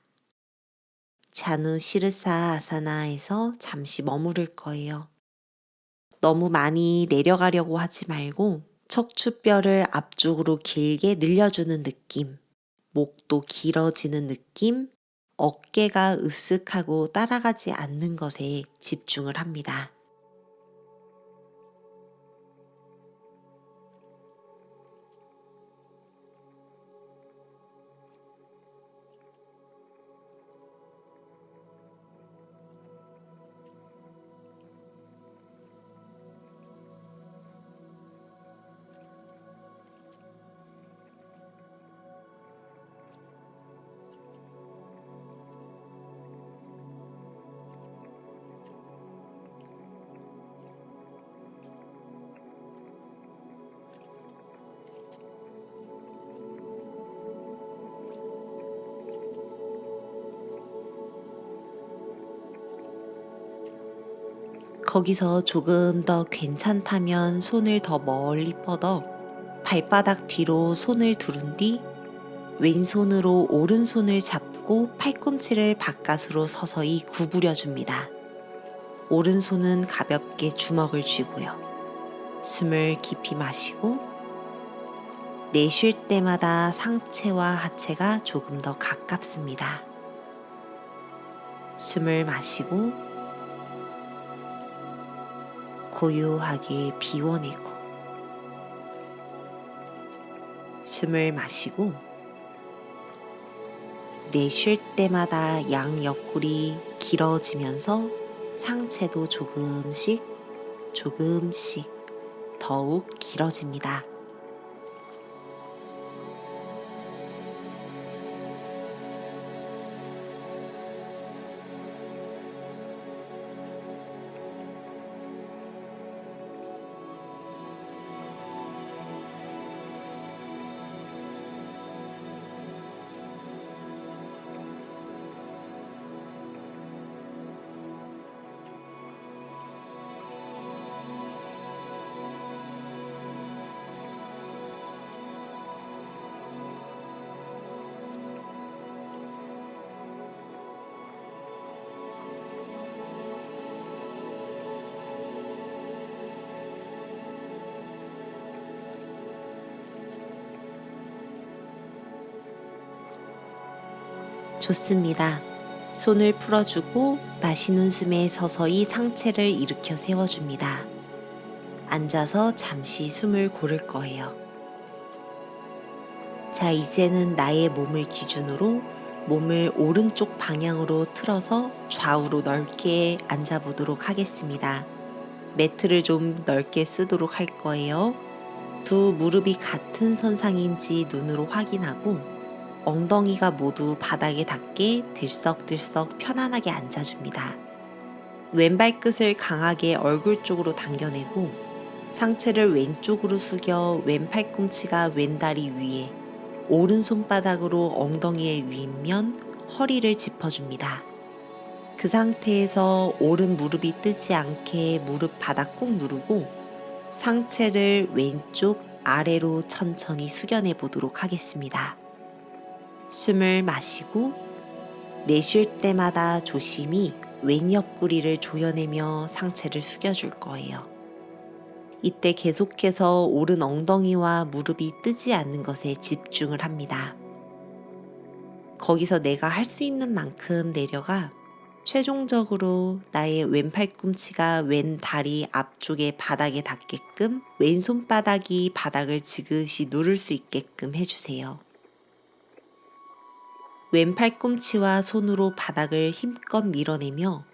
자누 시르사 아사나에서 잠시 머무를 거예요. 너무 많이 내려가려고 하지 말고 척추뼈를 앞쪽으로 길게 늘려주는 느낌, 목도 길어지는 느낌, 어깨가 으쓱하고 따라가지 않는 것에 집중을 합니다. 거기서 조금 더 괜찮다면 손을 더 멀리 뻗어 발바닥 뒤로 손을 두른 뒤 왼손으로 오른손을 잡고 팔꿈치를 바깥으로 서서히 구부려 줍니다. 오른손은 가볍게 주먹을 쥐고요. 숨을 깊이 마시고 내쉴 때마다 상체와 하체가 조금 더 가깝습니다. 숨을 마시고 고요하게 비워내고 숨을 마시고 내쉴 때마다 양 옆구리 길어지면서 상체도 조금씩 더욱 길어집니다. 좋습니다. 손을 풀어주고 마시는 숨에 서서히 상체를 일으켜 세워줍니다. 앉아서 잠시 숨을 고를 거예요. 자, 이제는 나의 몸을 기준으로 몸을 오른쪽 방향으로 틀어서 좌우로 넓게 앉아보도록 하겠습니다. 매트를 좀 넓게 쓰도록 할 거예요. 두 무릎이 같은 선상인지 눈으로 확인하고 엉덩이가 모두 바닥에 닿게 들썩들썩 편안하게 앉아줍니다. 왼발 끝을 강하게 얼굴 쪽으로 당겨내고 상체를 왼쪽으로 숙여 왼 팔꿈치가 왼 다리 위에 오른손바닥으로 엉덩이의 윗면, 허리를 짚어줍니다. 그 상태에서 오른 무릎이 뜨지 않게 무릎 바닥 꾹 누르고 상체를 왼쪽 아래로 천천히 숙여내 보도록 하겠습니다. 숨을 마시고 내쉴 때마다 조심히 왼 옆구리를 조여내며 상체를 숙여줄 거예요. 이때 계속해서 오른 엉덩이와 무릎이 뜨지 않는 것에 집중을 합니다. 거기서 내가 할 수 있는 만큼 내려가 최종적으로 나의 왼 팔꿈치가 왼 다리 앞쪽에 바닥에 닿게끔 왼손바닥이 바닥을 지그시 누를 수 있게끔 해주세요. 왼 팔꿈치와 손으로 바닥을 힘껏 밀어내며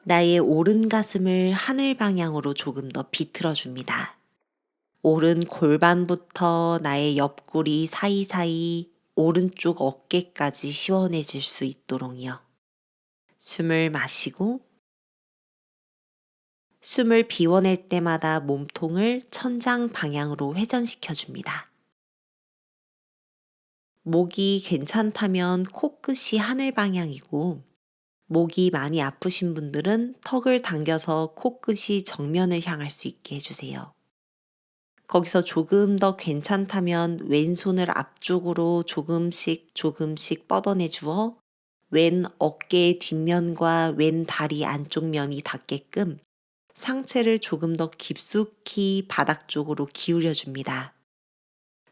나의 오른 가슴을 하늘 방향으로 조금 더 비틀어 줍니다. 오른 골반부터 나의 옆구리 사이사이 오른쪽 어깨까지 시원해질 수 있도록요. 숨을 마시고 숨을 비워낼 때마다 몸통을 천장 방향으로 회전시켜 줍니다. 목이 괜찮다면 코끝이 하늘 방향이고, 목이 많이 아프신 분들은 턱을 당겨서 코끝이 정면을 향할 수 있게 해주세요. 거기서 조금 더 괜찮다면 왼손을 앞쪽으로 조금씩 뻗어내 주어 왼 어깨 뒷면과 왼 다리 안쪽 면이 닿게끔 상체를 조금 더 깊숙이 바닥 쪽으로 기울여 줍니다.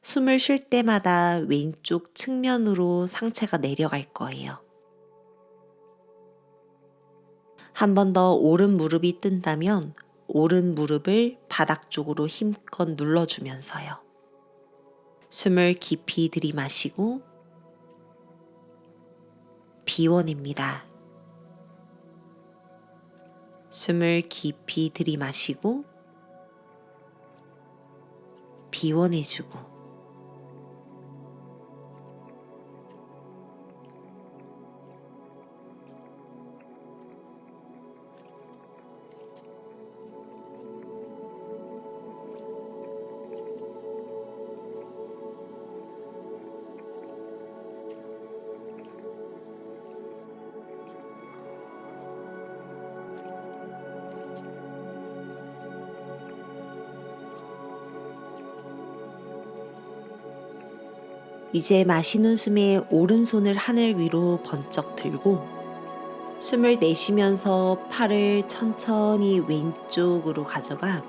숨을 쉴 때마다 왼쪽 측면으로 상체가 내려갈 거예요. 한 번 더 오른 무릎이 뜬다면 오른 무릎을 바닥 쪽으로 힘껏 눌러주면서요. 숨을 깊이 들이마시고 비워냅니다. 숨을 깊이 들이마시고 비워내주고, 이제 마시는 숨에 오른손을 하늘 위로 번쩍 들고 숨을 내쉬면서 팔을 천천히 왼쪽으로 가져가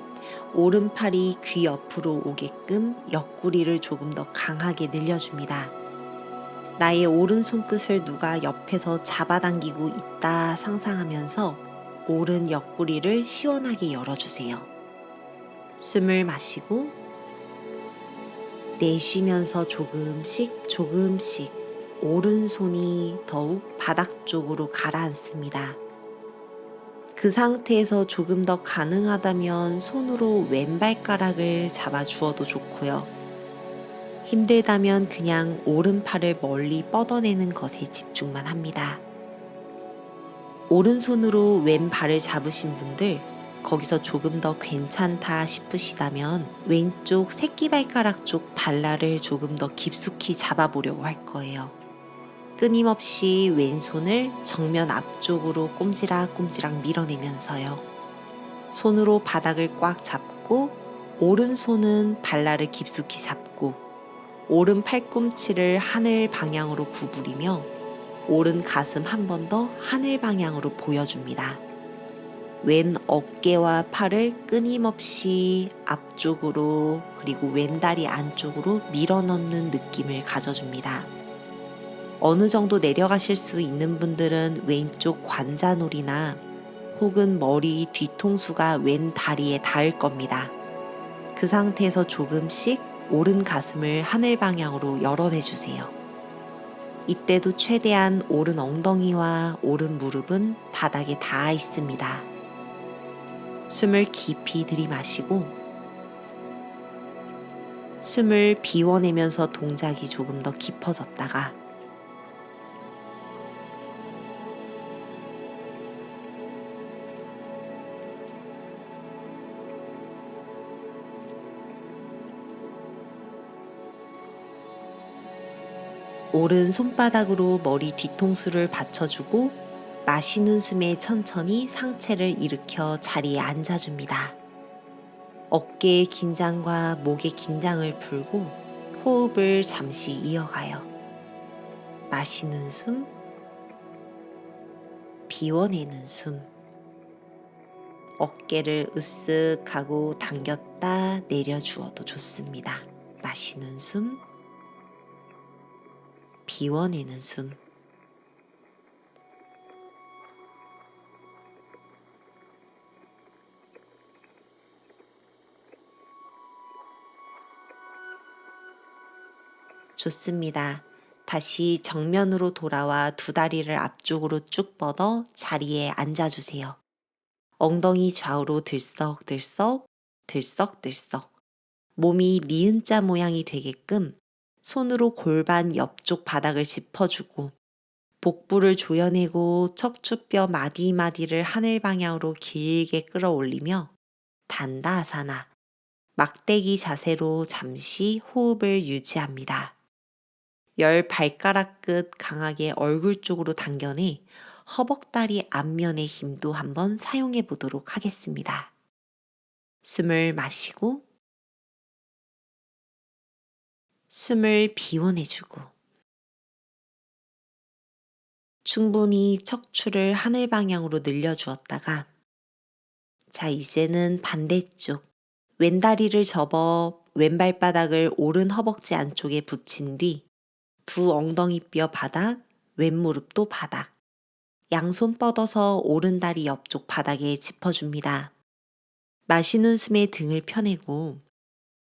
오른팔이 귀 옆으로 오게끔 옆구리를 조금 더 강하게 늘려줍니다. 나의 오른 손끝을 누가 옆에서 잡아당기고 있다 상상하면서 오른 옆구리를 시원하게 열어주세요. 숨을 마시고 내쉬면서 조금씩 오른손이 더욱 바닥 쪽으로 가라앉습니다. 그 상태에서 조금 더 가능하다면 손으로 왼발가락을 잡아 주어도 좋고요. 힘들다면 그냥 오른팔을 멀리 뻗어내는 것에 집중만 합니다. 오른손으로 왼발을 잡으신 분들, 거기서 조금 더 괜찮다 싶으시다면 왼쪽 새끼발가락 쪽 발라를 조금 더 깊숙이 잡아보려고 할 거예요. 끊임없이 왼손을 정면 앞쪽으로 꼼지락꼼지락 밀어내면서요. 손으로 바닥을 꽉 잡고 오른손은 발라를 깊숙이 잡고 오른 팔꿈치를 하늘 방향으로 구부리며 오른 가슴 한 번 더 하늘 방향으로 보여줍니다. 왼 어깨와 팔을 끊임없이 앞쪽으로 그리고 왼다리 안쪽으로 밀어넣는 느낌을 가져줍니다. 어느 정도 내려가실 수 있는 분들은 왼쪽 관자놀이나 혹은 머리 뒤통수가 왼 다리에 닿을 겁니다. 그 상태에서 조금씩 오른 가슴을 하늘 방향으로 열어내주세요. 이때도 최대한 오른 엉덩이와 오른 무릎은 바닥에 닿아 있습니다. 숨을 깊이 들이마시고 숨을 비워내면서 동작이 조금 더 깊어졌다가 오른 손바닥으로 머리 뒤통수를 받쳐주고 마시는 숨에 천천히 상체를 일으켜 자리에 앉아줍니다. 어깨의 긴장과 목의 긴장을 풀고 호흡을 잠시 이어가요. 마시는 숨, 비워내는 숨. 어깨를 으쓱하고 당겼다 내려주어도 좋습니다. 마시는 숨, 비워내는 숨. 좋습니다. 다시 정면으로 돌아와 두 다리를 앞쪽으로 쭉 뻗어 자리에 앉아주세요. 엉덩이 좌우로 들썩들썩, 들썩들썩. 몸이 니은자 모양이 되게끔 손으로 골반 옆쪽 바닥을 짚어주고 복부를 조여내고 척추뼈 마디마디를 하늘 방향으로 길게 끌어올리며 단다아사나, 막대기 자세로 잠시 호흡을 유지합니다. 10발가락 끝 강하게 얼굴 쪽으로 당겨내 허벅다리 앞면의 힘도 한번 사용해 보도록 하겠습니다. 숨을 마시고 숨을 비워내주고 충분히 척추를 하늘 방향으로 늘려주었다가 자, 이제는 반대쪽 왼다리를 접어 왼발바닥을 오른 허벅지 안쪽에 붙인 뒤 두 엉덩이 뼈 바닥, 왼무릎도 바닥, 양손 뻗어서 오른다리 옆쪽 바닥에 짚어줍니다. 마시는 숨에 등을 펴내고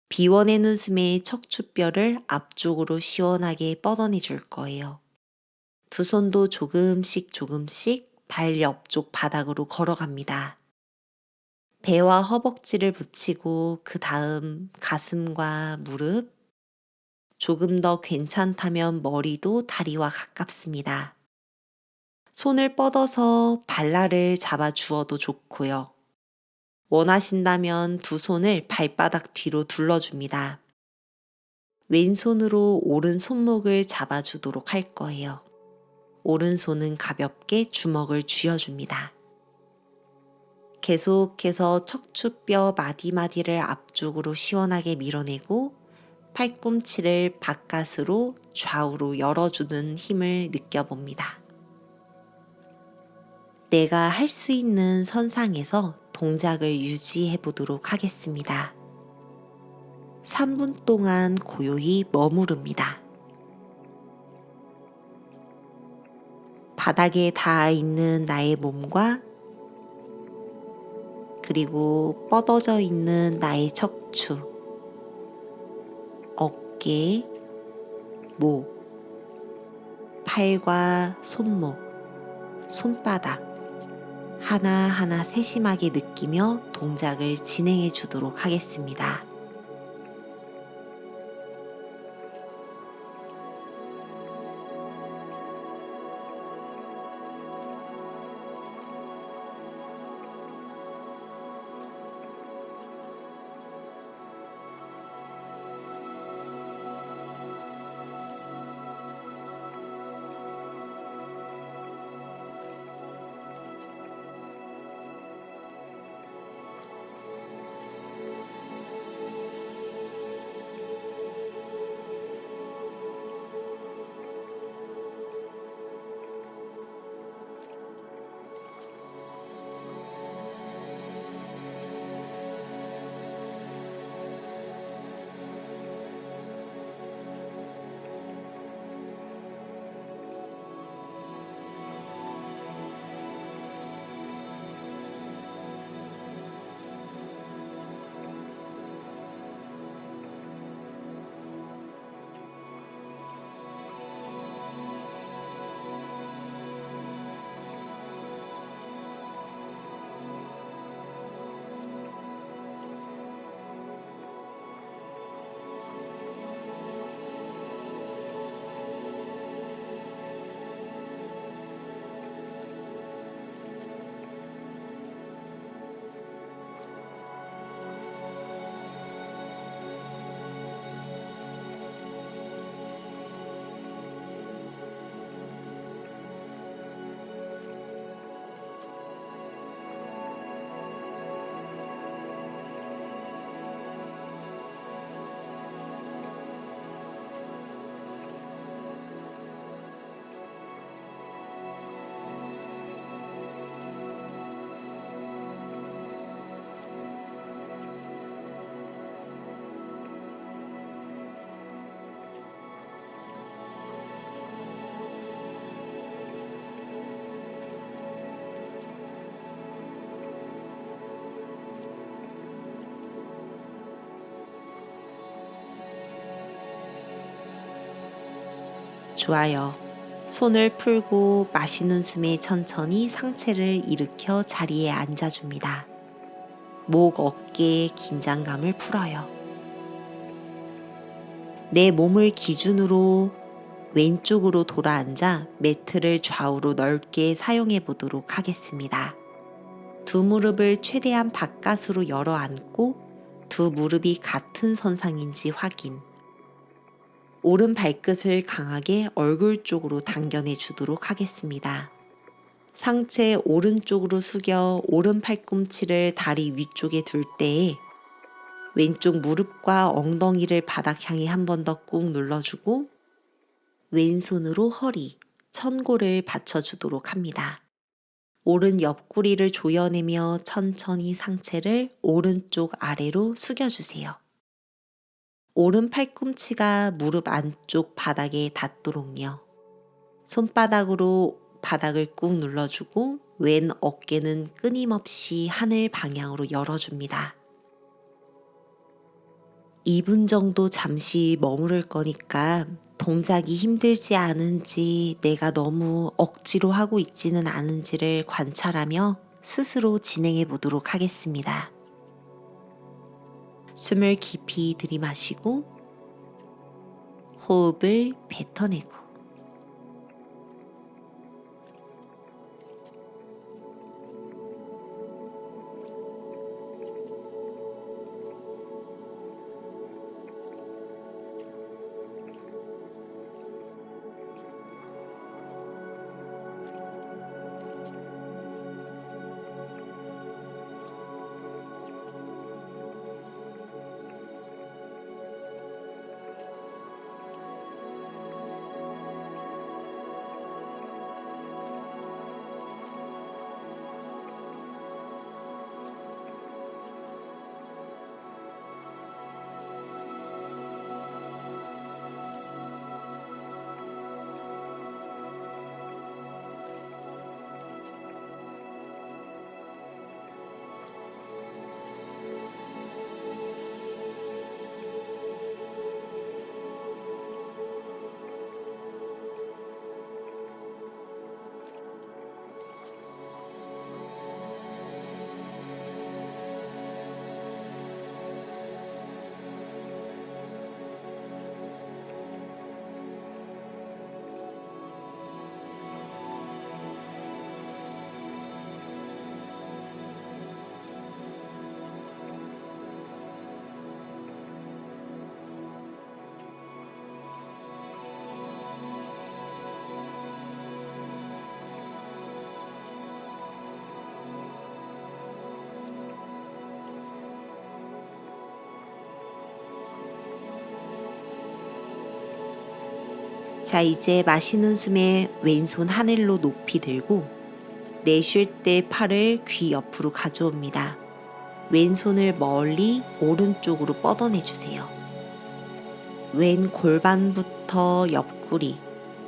비워내는 숨에 척추뼈를 앞쪽으로 시원하게 뻗어내 줄 거예요. 두 손도 조금씩 발 옆쪽 바닥으로 걸어갑니다. 배와 허벅지를 붙이고 그 다음 가슴과 무릎, 조금 더 괜찮다면 머리도 다리와 가깝습니다. 손을 뻗어서 발라를 잡아 주어도 좋고요. 원하신다면 두 손을 발바닥 뒤로 둘러줍니다. 왼손으로 오른 손목을 잡아주도록 할 거예요. 오른손은 가볍게 주먹을 쥐어줍니다. 계속해서 척추뼈 마디마디를 앞쪽으로 시원하게 밀어내고 팔꿈치를 바깥으로 좌우로 열어주는 힘을 느껴봅니다. 내가 할 수 있는 선상에서 동작을 유지해 보도록 하겠습니다. 3분 동안 고요히 머무릅니다. 바닥에 닿아 있는 나의 몸과 그리고 뻗어져 있는 나의 척추, 어깨, 목, 팔과 손목, 손바닥 하나하나 세심하게 느끼며 동작을 진행해 주도록 하겠습니다. 좋아요. 손을 풀고 마시는 숨에 천천히 상체를 일으켜 자리에 앉아줍니다. 목, 어깨의 긴장감을 풀어요. 내 몸을 기준으로 왼쪽으로 돌아 앉아 매트를 좌우로 넓게 사용해 보도록 하겠습니다. 두 무릎을 최대한 바깥으로 열어 앉고 두 무릎이 같은 선상인지 확인. 오른 발끝을 강하게 얼굴 쪽으로 당겨내 주도록 하겠습니다. 상체 오른쪽으로 숙여 오른 팔꿈치를 다리 위쪽에 둘 때에 왼쪽 무릎과 엉덩이를 바닥 향해 한 번 더 꾹 눌러주고 왼손으로 허리, 천골을 받쳐주도록 합니다. 오른 옆구리를 조여내며 천천히 상체를 오른쪽 아래로 숙여주세요. 오른 팔꿈치가 무릎 안쪽 바닥에 닿도록요. 손바닥으로 바닥을 꾹 눌러주고 왼 어깨는 끊임없이 하늘 방향으로 열어줍니다. 2분 정도 잠시 머무를 거니까 동작이 힘들지 않은지 내가 너무 억지로 하고 있지는 않은지를 관찰하며 스스로 진행해 보도록 하겠습니다. 숨을 깊이 들이마시고 호흡을 뱉어내고 자, 이제 마시는 숨에 왼손 하늘로 높이 들고 내쉴 때 팔을 귀 옆으로 가져옵니다. 왼손을 멀리 오른쪽으로 뻗어내주세요. 왼 골반부터 옆구리,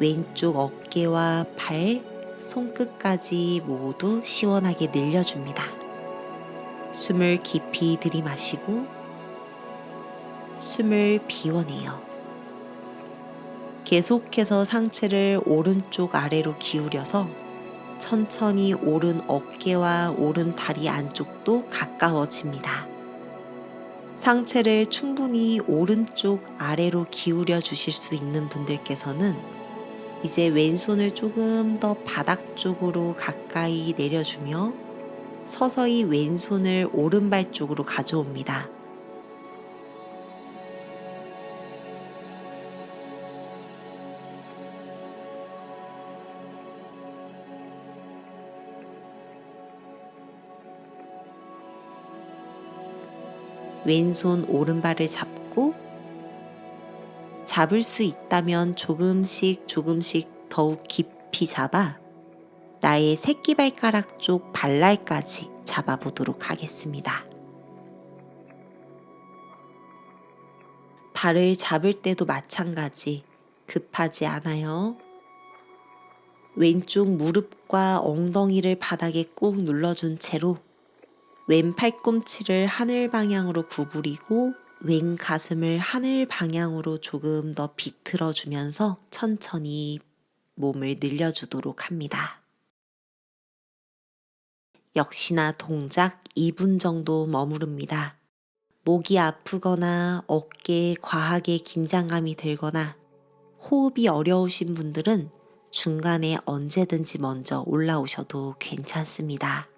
왼쪽 어깨와 발, 손끝까지 모두 시원하게 늘려줍니다. 숨을 깊이 들이마시고 숨을 비워내요. 계속해서 상체를 오른쪽 아래로 기울여서 천천히 오른 어깨와 오른 다리 안쪽도 가까워집니다. 상체를 충분히 오른쪽 아래로 기울여 주실 수 있는 분들께서는 이제 왼손을 조금 더 바닥 쪽으로 가까이 내려주며 서서히 왼손을 오른발 쪽으로 가져옵니다. 왼손 오른발을 잡고 잡을 수 있다면 조금씩 더욱 깊이 잡아 나의 새끼발가락 쪽 발날까지 잡아보도록 하겠습니다. 발을 잡을 때도 마찬가지 급하지 않아요. 왼쪽 무릎과 엉덩이를 바닥에 꾹 눌러준 채로 왼 팔꿈치를 하늘 방향으로 구부리고 왼 가슴을 하늘 방향으로 조금 더 비틀어 주면서 천천히 몸을 늘려주도록 합니다. 역시나 동작 2분 정도 머무릅니다. 목이 아프거나 어깨에 과하게 긴장감이 들거나 호흡이 어려우신 분들은 중간에 언제든지 먼저 올라오셔도 괜찮습니다.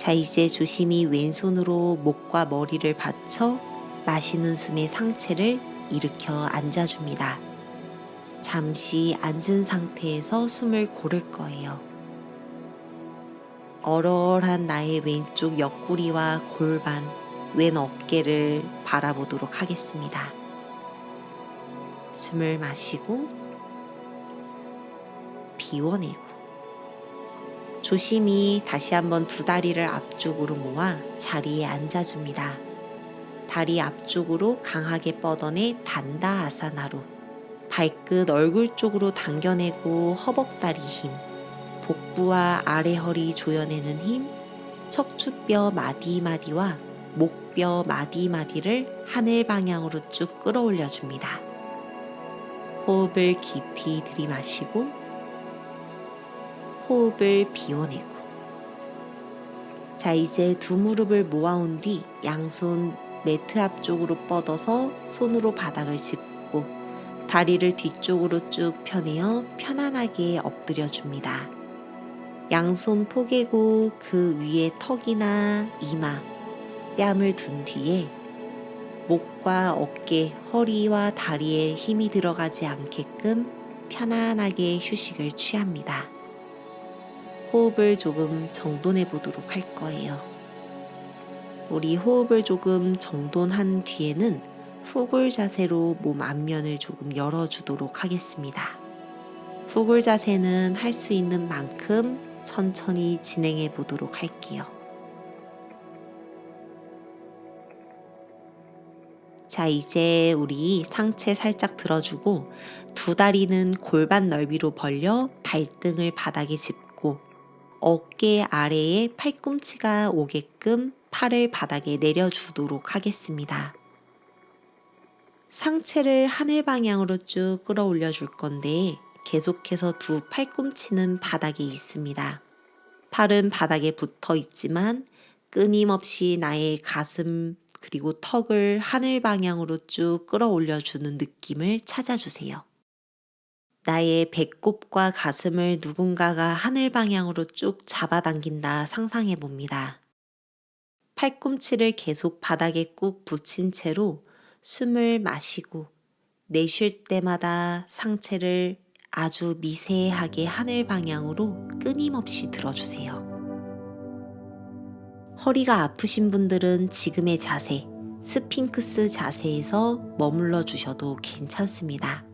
자, 이제 조심히 왼손으로 목과 머리를 받쳐 마시는 숨에 상체를 일으켜 앉아줍니다. 잠시 앉은 상태에서 숨을 고를 거예요. 얼얼한 나의 왼쪽 옆구리와 골반, 왼 어깨를 바라보도록 하겠습니다. 숨을 마시고 비워내고 조심히 다시 한번 두 다리를 앞쪽으로 모아 자리에 앉아줍니다. 다리 앞쪽으로 강하게 뻗어내 단다 아사나로 발끝 얼굴 쪽으로 당겨내고 허벅다리 힘, 복부와 아래 허리 조여내는 힘, 척추뼈 마디마디와 목뼈 마디마디를 하늘 방향으로 쭉 끌어올려 줍니다. 호흡을 깊이 들이마시고 호흡을 비워내고 자, 이제 두 무릎을 모아온 뒤 양손 매트 앞쪽으로 뻗어서 손으로 바닥을 짚고 다리를 뒤쪽으로 쭉 펴내어 편안하게 엎드려 줍니다. 양손 포개고 그 위에 턱이나 이마, 뺨을 둔 뒤에 목과 어깨, 허리와 다리에 힘이 들어가지 않게끔 편안하게 휴식을 취합니다. 호흡을 조금 정돈해 보도록 할 거예요. 우리 호흡을 조금 정돈한 뒤에는 후굴 자세로 몸 앞면을 조금 열어주도록 하겠습니다. 후굴 자세는 할 수 있는 만큼 천천히 진행해 보도록 할게요. 자, 이제 우리 상체 살짝 들어주고 두 다리는 골반 넓이로 벌려 발등을 바닥에 짚고 어깨 아래에 팔꿈치가 오게끔 팔을 바닥에 내려주도록 하겠습니다. 상체를 하늘 방향으로 쭉 끌어올려 줄 건데 계속해서 두 팔꿈치는 바닥에 있습니다. 팔은 바닥에 붙어 있지만 끊임없이 나의 가슴 그리고 턱을 하늘 방향으로 쭉 끌어올려 주는 느낌을 찾아주세요. 나의 배꼽과 가슴을 누군가가 하늘 방향으로 쭉 잡아당긴다 상상해 봅니다. 팔꿈치를 계속 바닥에 꾹 붙인 채로 숨을 마시고 내쉴 때마다 상체를 아주 미세하게 하늘 방향으로 끊임없이 들어주세요. 허리가 아프신 분들은 지금의 자세, 스핑크스 자세에서 머물러 주셔도 괜찮습니다.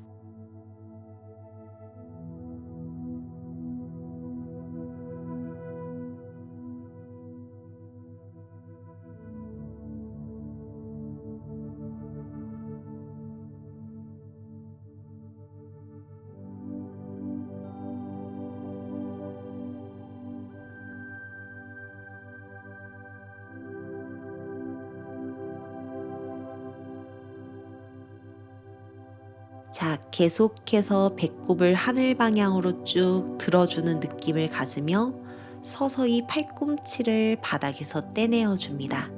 자, 계속해서 배꼽을 하늘 방향으로 쭉 들어주는 느낌을 가지며 서서히 팔꿈치를 바닥에서 떼내어 줍니다.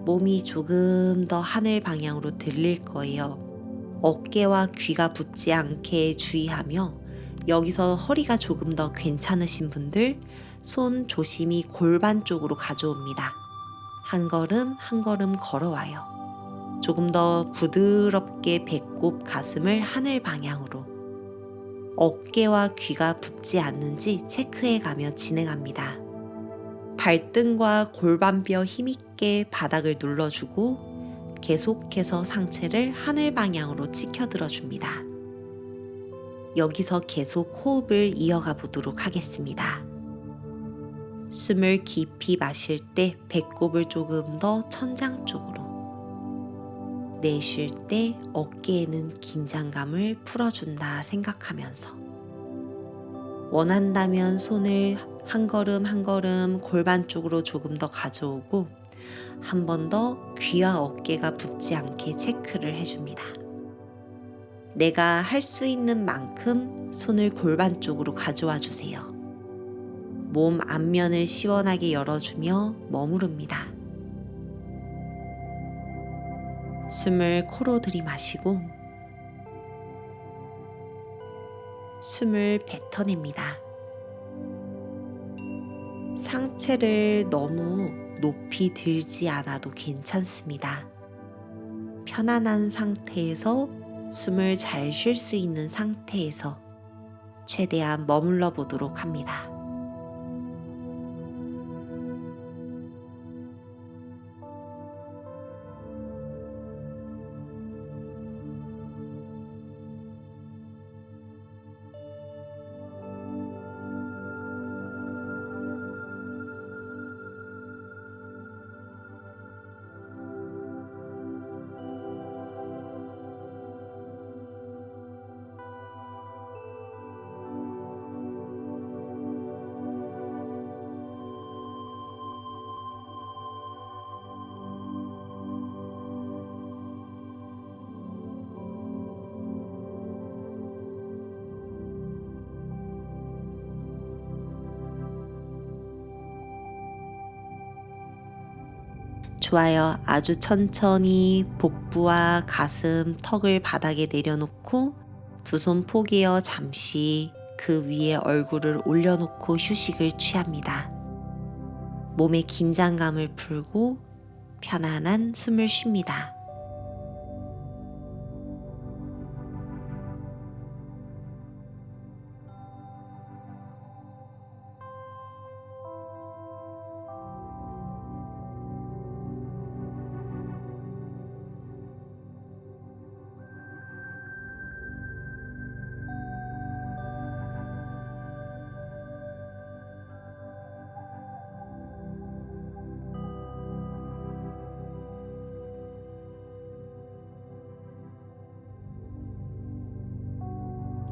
몸이 조금 더 하늘 방향으로 들릴 거예요. 어깨와 귀가 붙지 않게 주의하며 여기서 허리가 조금 더 괜찮으신 분들 손 조심히 골반 쪽으로 가져옵니다. 한 걸음 한 걸음 걸어와요. 조금 더 부드럽게 배꼽 가슴을 하늘 방향으로 어깨와 귀가 붙지 않는지 체크해 가며 진행합니다. 발등과 골반뼈 힘있게 바닥을 눌러주고 계속해서 상체를 하늘 방향으로 치켜들어 줍니다. 여기서 계속 호흡을 이어가 보도록 하겠습니다. 숨을 깊이 마실 때 배꼽을 조금 더 천장 쪽으로, 내쉴 때 어깨에는 긴장감을 풀어준다 생각하면서 원한다면 손을 한 걸음 한 걸음 골반 쪽으로 조금 더 가져오고 한 번 더 귀와 어깨가 붙지 않게 체크를 해줍니다. 내가 할 수 있는 만큼 손을 골반 쪽으로 가져와 주세요. 몸 앞면을 시원하게 열어주며 머무릅니다. 숨을 코로 들이마시고 숨을 뱉어냅니다. 상체를 너무 높이 들지 않아도 괜찮습니다. 편안한 상태에서 숨을 잘 쉴 수 있는 상태에서 최대한 머물러 보도록 합니다. 좋아요. 아주 천천히 복부와 가슴, 턱을 바닥에 내려놓고 두 손 포개어 잠시 그 위에 얼굴을 올려놓고 휴식을 취합니다. 몸의 긴장감을 풀고 편안한 숨을 쉽니다.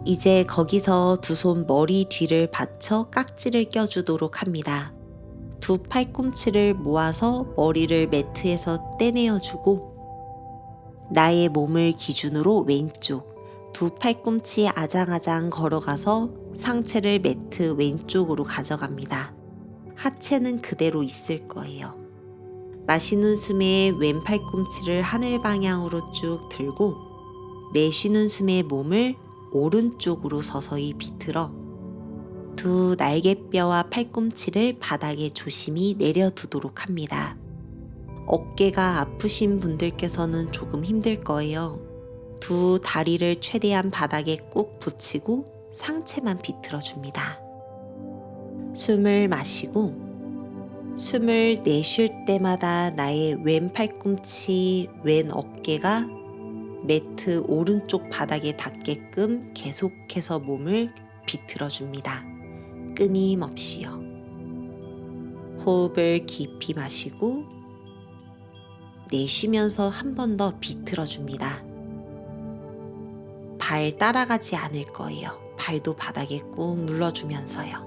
이제 거기서 두 손 머리 뒤를 받쳐 깍지를 껴주도록 합니다. 두 팔꿈치를 모아서 머리를 매트에서 떼내어주고 나의 몸을 기준으로 왼쪽, 두 팔꿈치 아장아장 걸어가서 상체를 매트 왼쪽으로 가져갑니다. 하체는 그대로 있을 거예요. 마시는 숨에 왼 팔꿈치를 하늘 방향으로 쭉 들고 내쉬는 숨에 몸을 오른쪽으로 서서히 비틀어 두 날개뼈와 팔꿈치를 바닥에 조심히 내려두도록 합니다. 어깨가 아프신 분들께서는 조금 힘들 거예요. 두 다리를 최대한 바닥에 꾹 붙이고 상체만 비틀어 줍니다. 숨을 마시고 숨을 내쉴 때마다 나의 왼 팔꿈치, 왼 어깨가 매트 오른쪽 바닥에 닿게끔 계속해서 몸을 비틀어 줍니다. 끊임없이요. 호흡을 깊이 마시고 내쉬면서 한 번 더 비틀어 줍니다. 발 따라가지 않을 거예요. 발도 바닥에 꾹 눌러주면서요.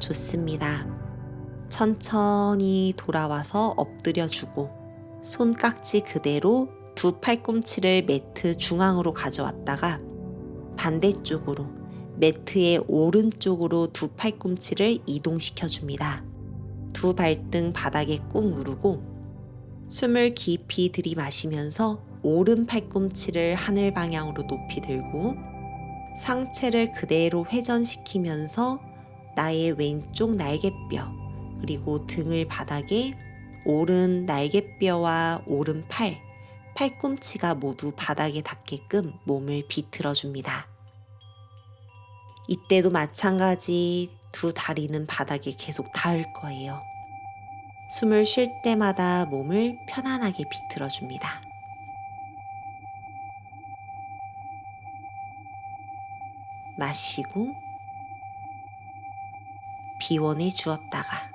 좋습니다. 천천히 돌아와서 엎드려주고 손깍지 그대로 두 팔꿈치를 매트 중앙으로 가져왔다가 반대쪽으로 매트의 오른쪽으로 두 팔꿈치를 이동시켜 줍니다. 두 발등 바닥에 꾹 누르고 숨을 깊이 들이마시면서 오른 팔꿈치를 하늘 방향으로 높이 들고 상체를 그대로 회전시키면서 나의 왼쪽 날개뼈 그리고 등을 바닥에 오른 날개뼈와 오른 팔꿈치가 모두 바닥에 닿게끔 몸을 비틀어 줍니다. 이때도 마찬가지 두 다리는 바닥에 계속 닿을 거예요. 숨을 쉴 때마다 몸을 편안하게 비틀어 줍니다. 마시고 비워내 주었다가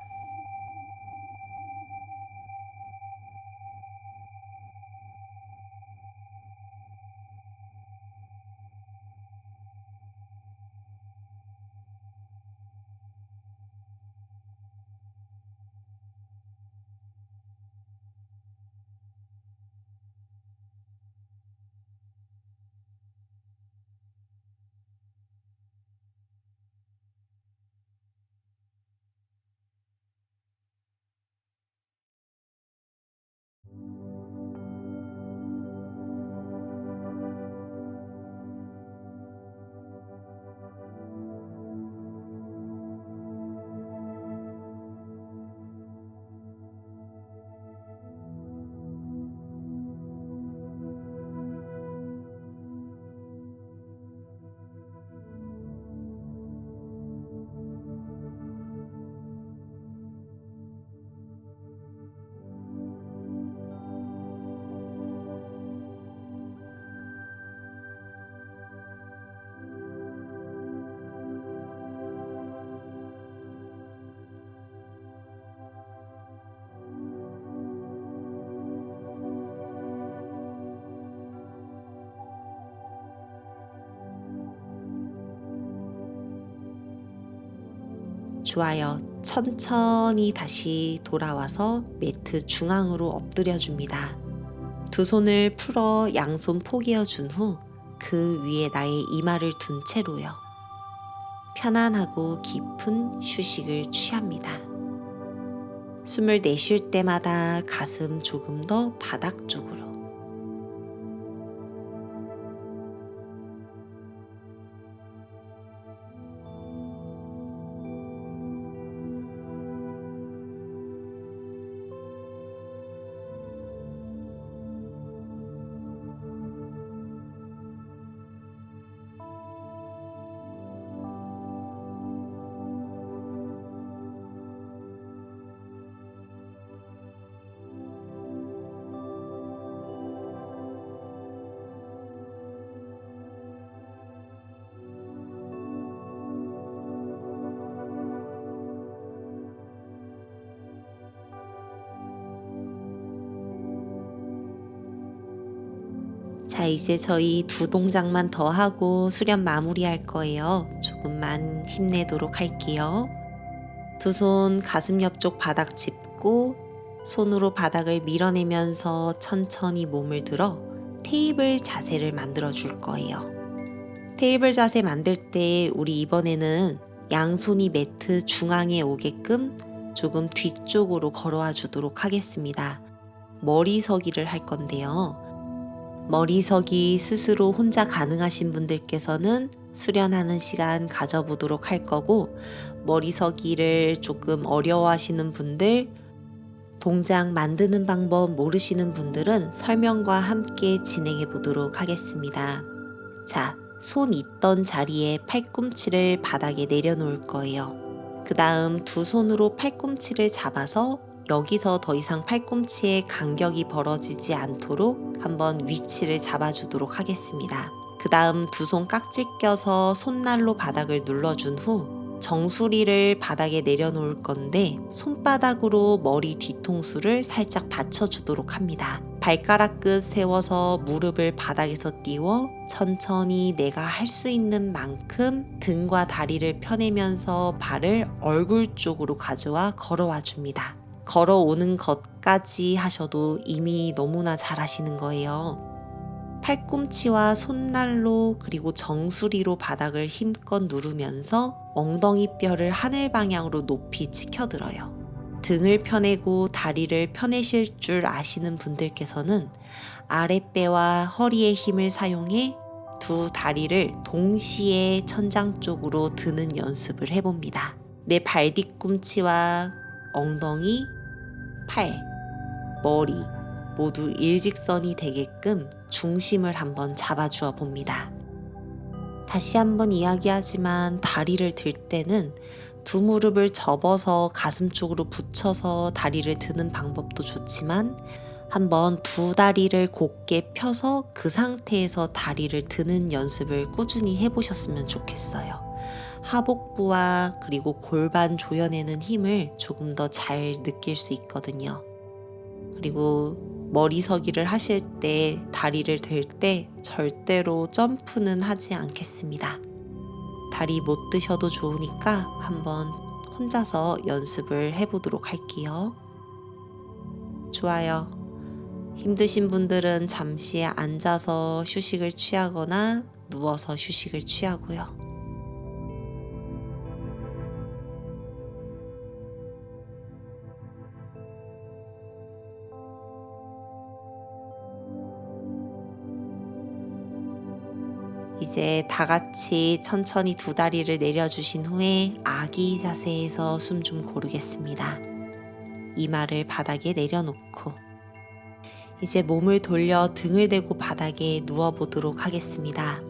좋아요. 천천히 다시 돌아와서 매트 중앙으로 엎드려 줍니다. 두 손을 풀어 양손 포개어 준 후 그 위에 나의 이마를 둔 채로요. 편안하고 깊은 휴식을 취합니다. 숨을 내쉴 때마다 가슴 조금 더 바닥 쪽으로 자, 이제 저희 두 동작만 더 하고 수련 마무리할 거예요. 조금만 힘내도록 할게요. 두 손 가슴 옆쪽 바닥 짚고 손으로 바닥을 밀어내면서 천천히 몸을 들어 테이블 자세를 만들어 줄 거예요. 테이블 자세 만들 때 우리 이번에는 양손이 매트 중앙에 오게끔 조금 뒤쪽으로 걸어와 주도록 하겠습니다. 머리서기를 할 건데요. 머리서기 스스로 혼자 가능하신 분들께서는 수련하는 시간 가져보도록 할 거고, 머리서기를 조금 어려워하시는 분들, 동작 만드는 방법 모르시는 분들은 설명과 함께 진행해 보도록 하겠습니다. 자, 손 있던 자리에 팔꿈치를 바닥에 내려놓을 거예요. 그 다음 두 손으로 팔꿈치를 잡아서 여기서 더 이상 팔꿈치에 간격이 벌어지지 않도록 한번 위치를 잡아주도록 하겠습니다. 그 다음 두 손 깍지 껴서 손날로 바닥을 눌러준 후 정수리를 바닥에 내려놓을 건데 손바닥으로 머리 뒤통수를 살짝 받쳐주도록 합니다. 발가락 끝 세워서 무릎을 바닥에서 띄워 천천히 내가 할 수 있는 만큼 등과 다리를 펴내면서 발을 얼굴 쪽으로 가져와 걸어와 줍니다. 걸어오는 것까지 하셔도 이미 너무나 잘하시는 거예요. 팔꿈치와 손날로 그리고 정수리로 바닥을 힘껏 누르면서 엉덩이 뼈를 하늘 방향으로 높이 치켜들어요. 등을 펴내고 다리를 펴내실 줄 아시는 분들께서는 아랫배와 허리의 힘을 사용해 두 다리를 동시에 천장 쪽으로 드는 연습을 해봅니다. 내 발 뒤꿈치와 엉덩이, 팔, 머리 모두 일직선이 되게끔 중심을 한번 잡아주어 봅니다. 다시 한번 이야기하지만 다리를 들 때는 두 무릎을 접어서 가슴 쪽으로 붙여서 다리를 드는 방법도 좋지만 한번 두 다리를 곧게 펴서 그 상태에서 다리를 드는 연습을 꾸준히 해보셨으면 좋겠어요. 하복부와 그리고 골반 조여내는 힘을 조금 더 잘 느낄 수 있거든요. 그리고 머리서기를 하실 때 다리를 들 때 절대로 점프는 하지 않겠습니다. 다리 못 드셔도 좋으니까 한번 혼자서 연습을 해보도록 할게요. 좋아요. 힘드신 분들은 잠시 앉아서 휴식을 취하거나 누워서 휴식을 취하고요. 이제 다 같이 천천히 두 다리를 내려주신 후에 아기 자세에서 숨 좀 고르겠습니다. 이마를 바닥에 내려놓고 이제 몸을 돌려 등을 대고 바닥에 누워보도록 하겠습니다.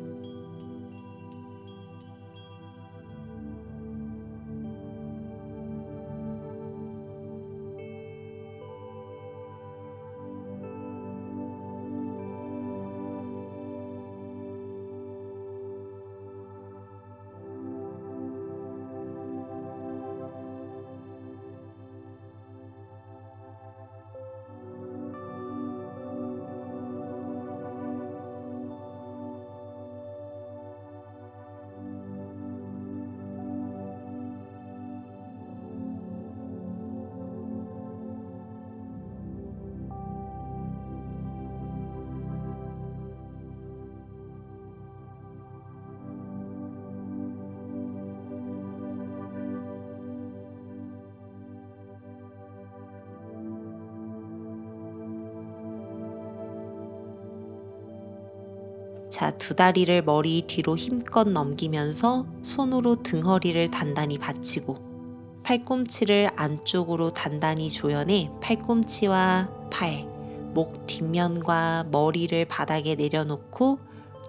자, 두 다리를 머리 뒤로 힘껏 넘기면서 손으로 등허리를 단단히 받치고 팔꿈치를 안쪽으로 단단히 조여내 팔꿈치와 팔, 목 뒷면과 머리를 바닥에 내려놓고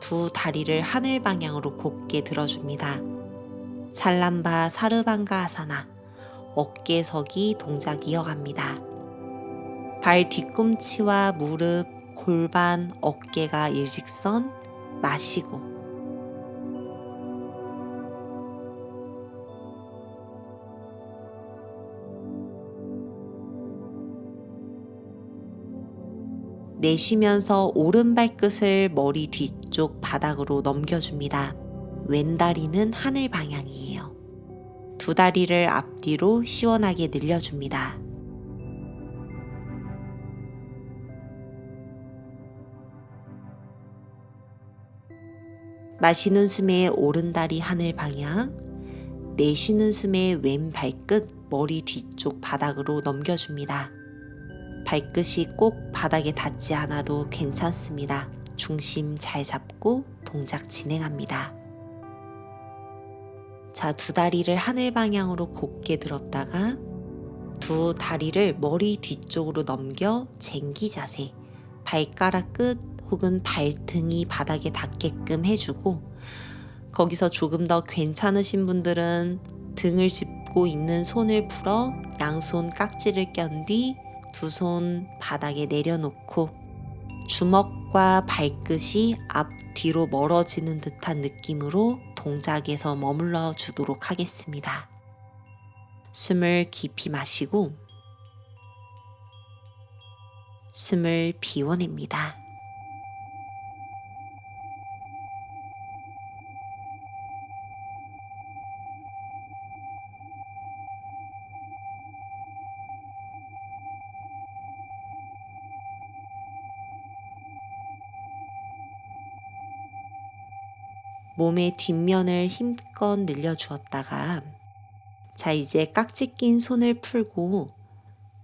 두 다리를 하늘 방향으로 곧게 들어줍니다. 살람바 사르방가 아사나, 어깨서기 동작 이어갑니다. 발 뒤꿈치와 무릎, 골반, 어깨가 일직선, 마시고 내쉬면서 오른발끝을 머리 뒤쪽 바닥으로 넘겨줍니다. 왼다리는 하늘 방향이에요. 두 다리를 앞뒤로 시원하게 늘려줍니다. 마시는 숨에 오른다리 하늘 방향, 내쉬는 숨에 왼 발끝 머리 뒤쪽 바닥으로 넘겨줍니다. 발끝이 꼭 바닥에 닿지 않아도 괜찮습니다. 중심 잘 잡고 동작 진행합니다. 자, 두 다리를 하늘 방향으로 곧게 들었다가 두 다리를 머리 뒤쪽으로 넘겨 쟁기 자세, 발가락 끝 혹은 발등이 바닥에 닿게끔 해주고 거기서 조금 더 괜찮으신 분들은 등을 짚고 있는 손을 풀어 양손 깍지를 껴 뒤 두 손 바닥에 내려놓고 주먹과 발끝이 앞뒤로 멀어지는 듯한 느낌으로 동작에서 머물러 주도록 하겠습니다. 숨을 깊이 마시고 숨을 비워냅니다. 몸의 뒷면을 힘껏 늘려주었다가 자, 이제 깍지 낀 손을 풀고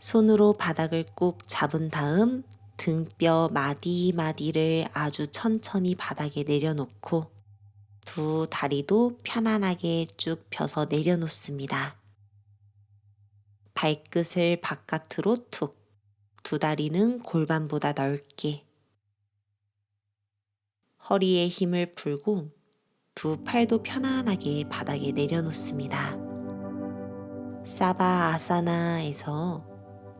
손으로 바닥을 꾹 잡은 다음 등뼈 마디마디를 아주 천천히 바닥에 내려놓고 두 다리도 편안하게 쭉 펴서 내려놓습니다. 발끝을 바깥으로 툭, 두 다리는 골반보다 넓게, 허리에 힘을 풀고 두 팔도 편안하게 바닥에 내려놓습니다. 사바 아사나에서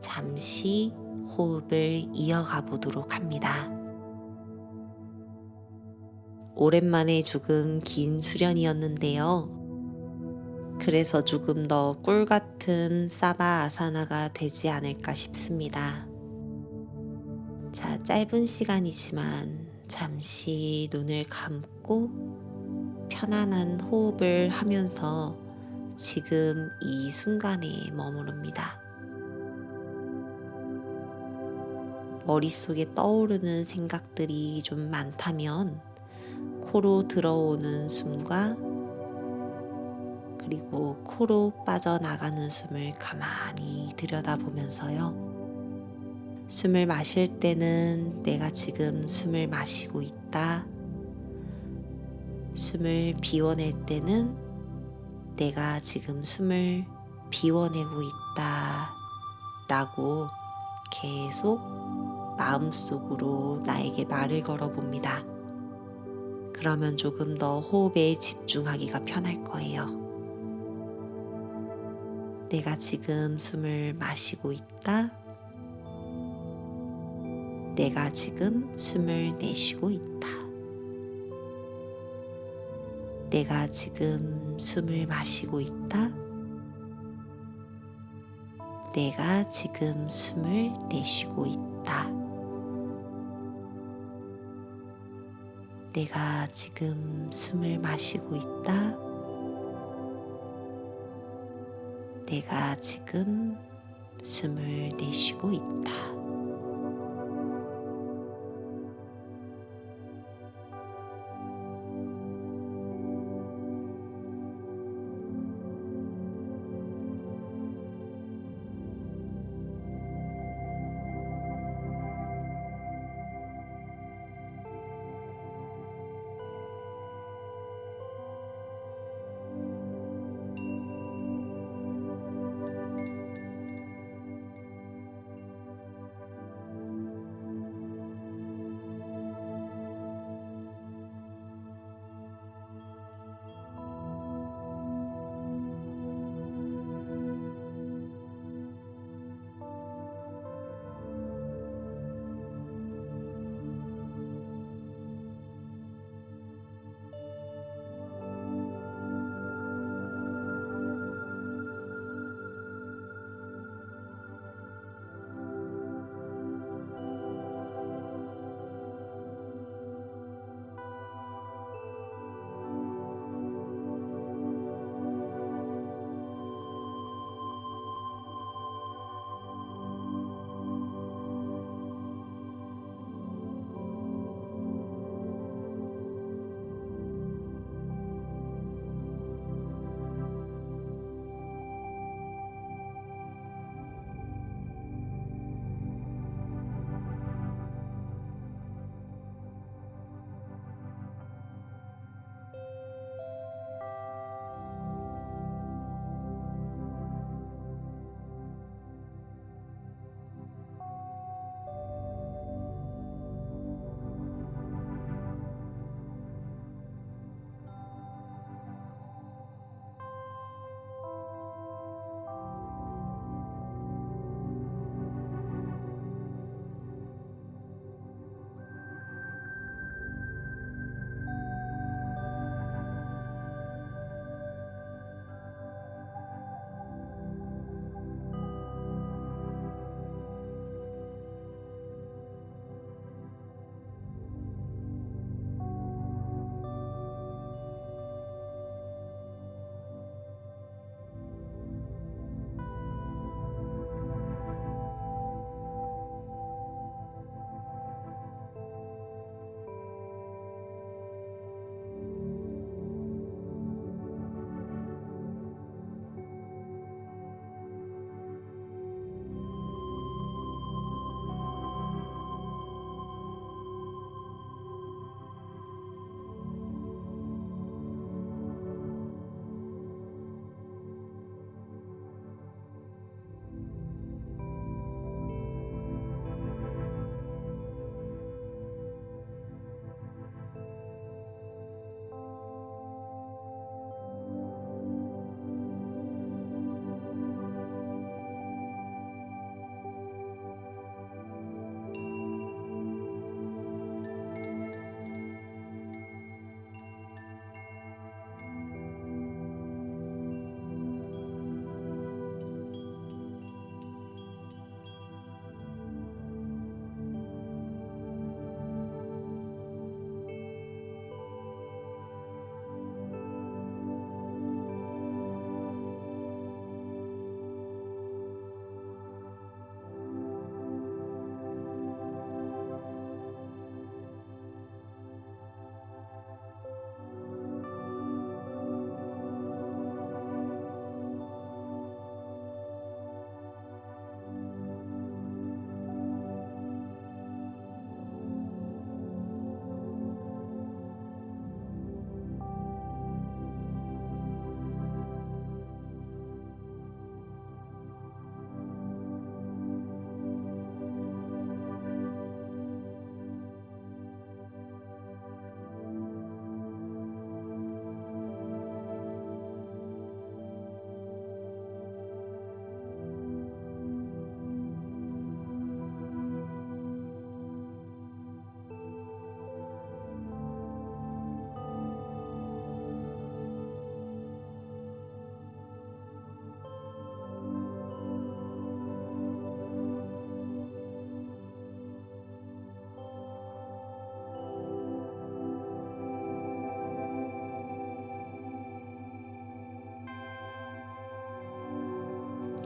잠시 호흡을 이어가 보도록 합니다. 오랜만에 조금 긴 수련이었는데요. 그래서 조금 더 꿀 같은 사바 아사나가 되지 않을까 싶습니다. 자, 짧은 시간이지만 잠시 눈을 감고 편안한 호흡을 하면서 지금 이 순간에 머무릅니다. 머릿속에 떠오르는 생각들이 좀 많다면 코로 들어오는 숨과 그리고 코로 빠져나가는 숨을 가만히 들여다보면서요. 숨을 마실 때는 내가 지금 숨을 마시고 있다. 숨을 비워낼 때는 내가 지금 숨을 비워내고 있다. 라고 계속 마음속으로 나에게 말을 걸어봅니다. 그러면 조금 더 호흡에 집중하기가 편할 거예요. 내가 지금 숨을 마시고 있다. 내가 지금 숨을 내쉬고 있다. 내가 지금 숨을 마시고 있다. 내가 지금 숨을 내쉬고 있다. 내가 지금 숨을 마시고 있다. 내가 지금 숨을 내쉬고 있다.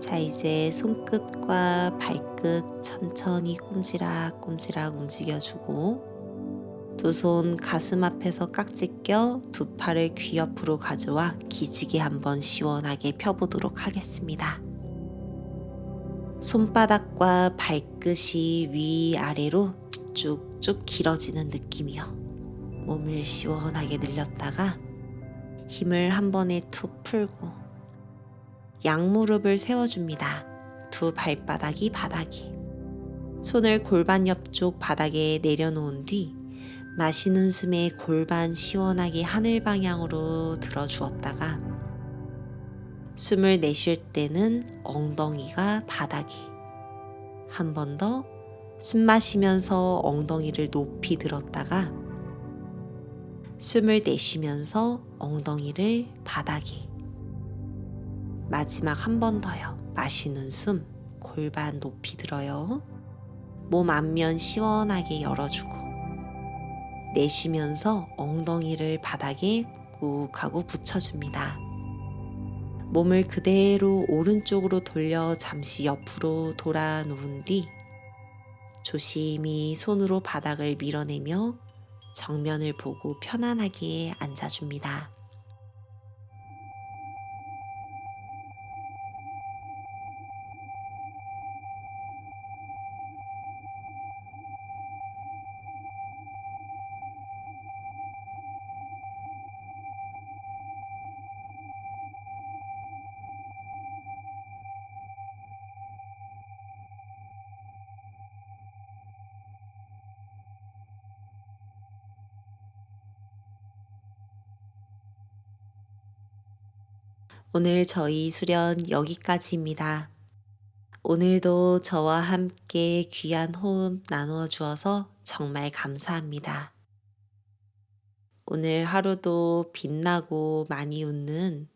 자, 이제 손끝과 발끝 천천히 꼼지락꼼지락 움직여주고 두 손 가슴 앞에서 깍지 껴 두 팔을 귀 옆으로 가져와 기지개 한번 시원하게 펴보도록 하겠습니다. 손바닥과 발끝이 위아래로 쭉쭉 길어지는 느낌이요. 몸을 시원하게 늘렸다가 힘을 한 번에 툭 풀고 양무릎을 세워줍니다. 두 발바닥이 바닥에. 손을 골반 옆쪽 바닥에 내려놓은 뒤 마시는 숨에 골반 시원하게 하늘 방향으로 들어주었다가 숨을 내쉴 때는 엉덩이가 바닥에. 한 번 더 숨 마시면서 엉덩이를 높이 들었다가 숨을 내쉬면서 엉덩이를 바닥에. 마지막 한 번 더요. 마시는 숨 골반 높이 들어요. 몸 앞면 시원하게 열어주고 내쉬면서 엉덩이를 바닥에 꾹 하고 붙여줍니다. 몸을 그대로 오른쪽으로 돌려 잠시 옆으로 돌아 누운 뒤 조심히 손으로 바닥을 밀어내며 정면을 보고 편안하게 앉아줍니다. 오늘 저희 수련 여기까지입니다. 오늘도 저와 함께 귀한 호흡 나누어 주어서 정말 감사합니다. 오늘 하루도 빛나고 많이 웃는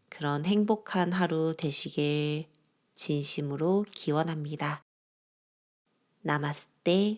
그런 행복한 하루 되시길 진심으로 기원합니다. 나마스테.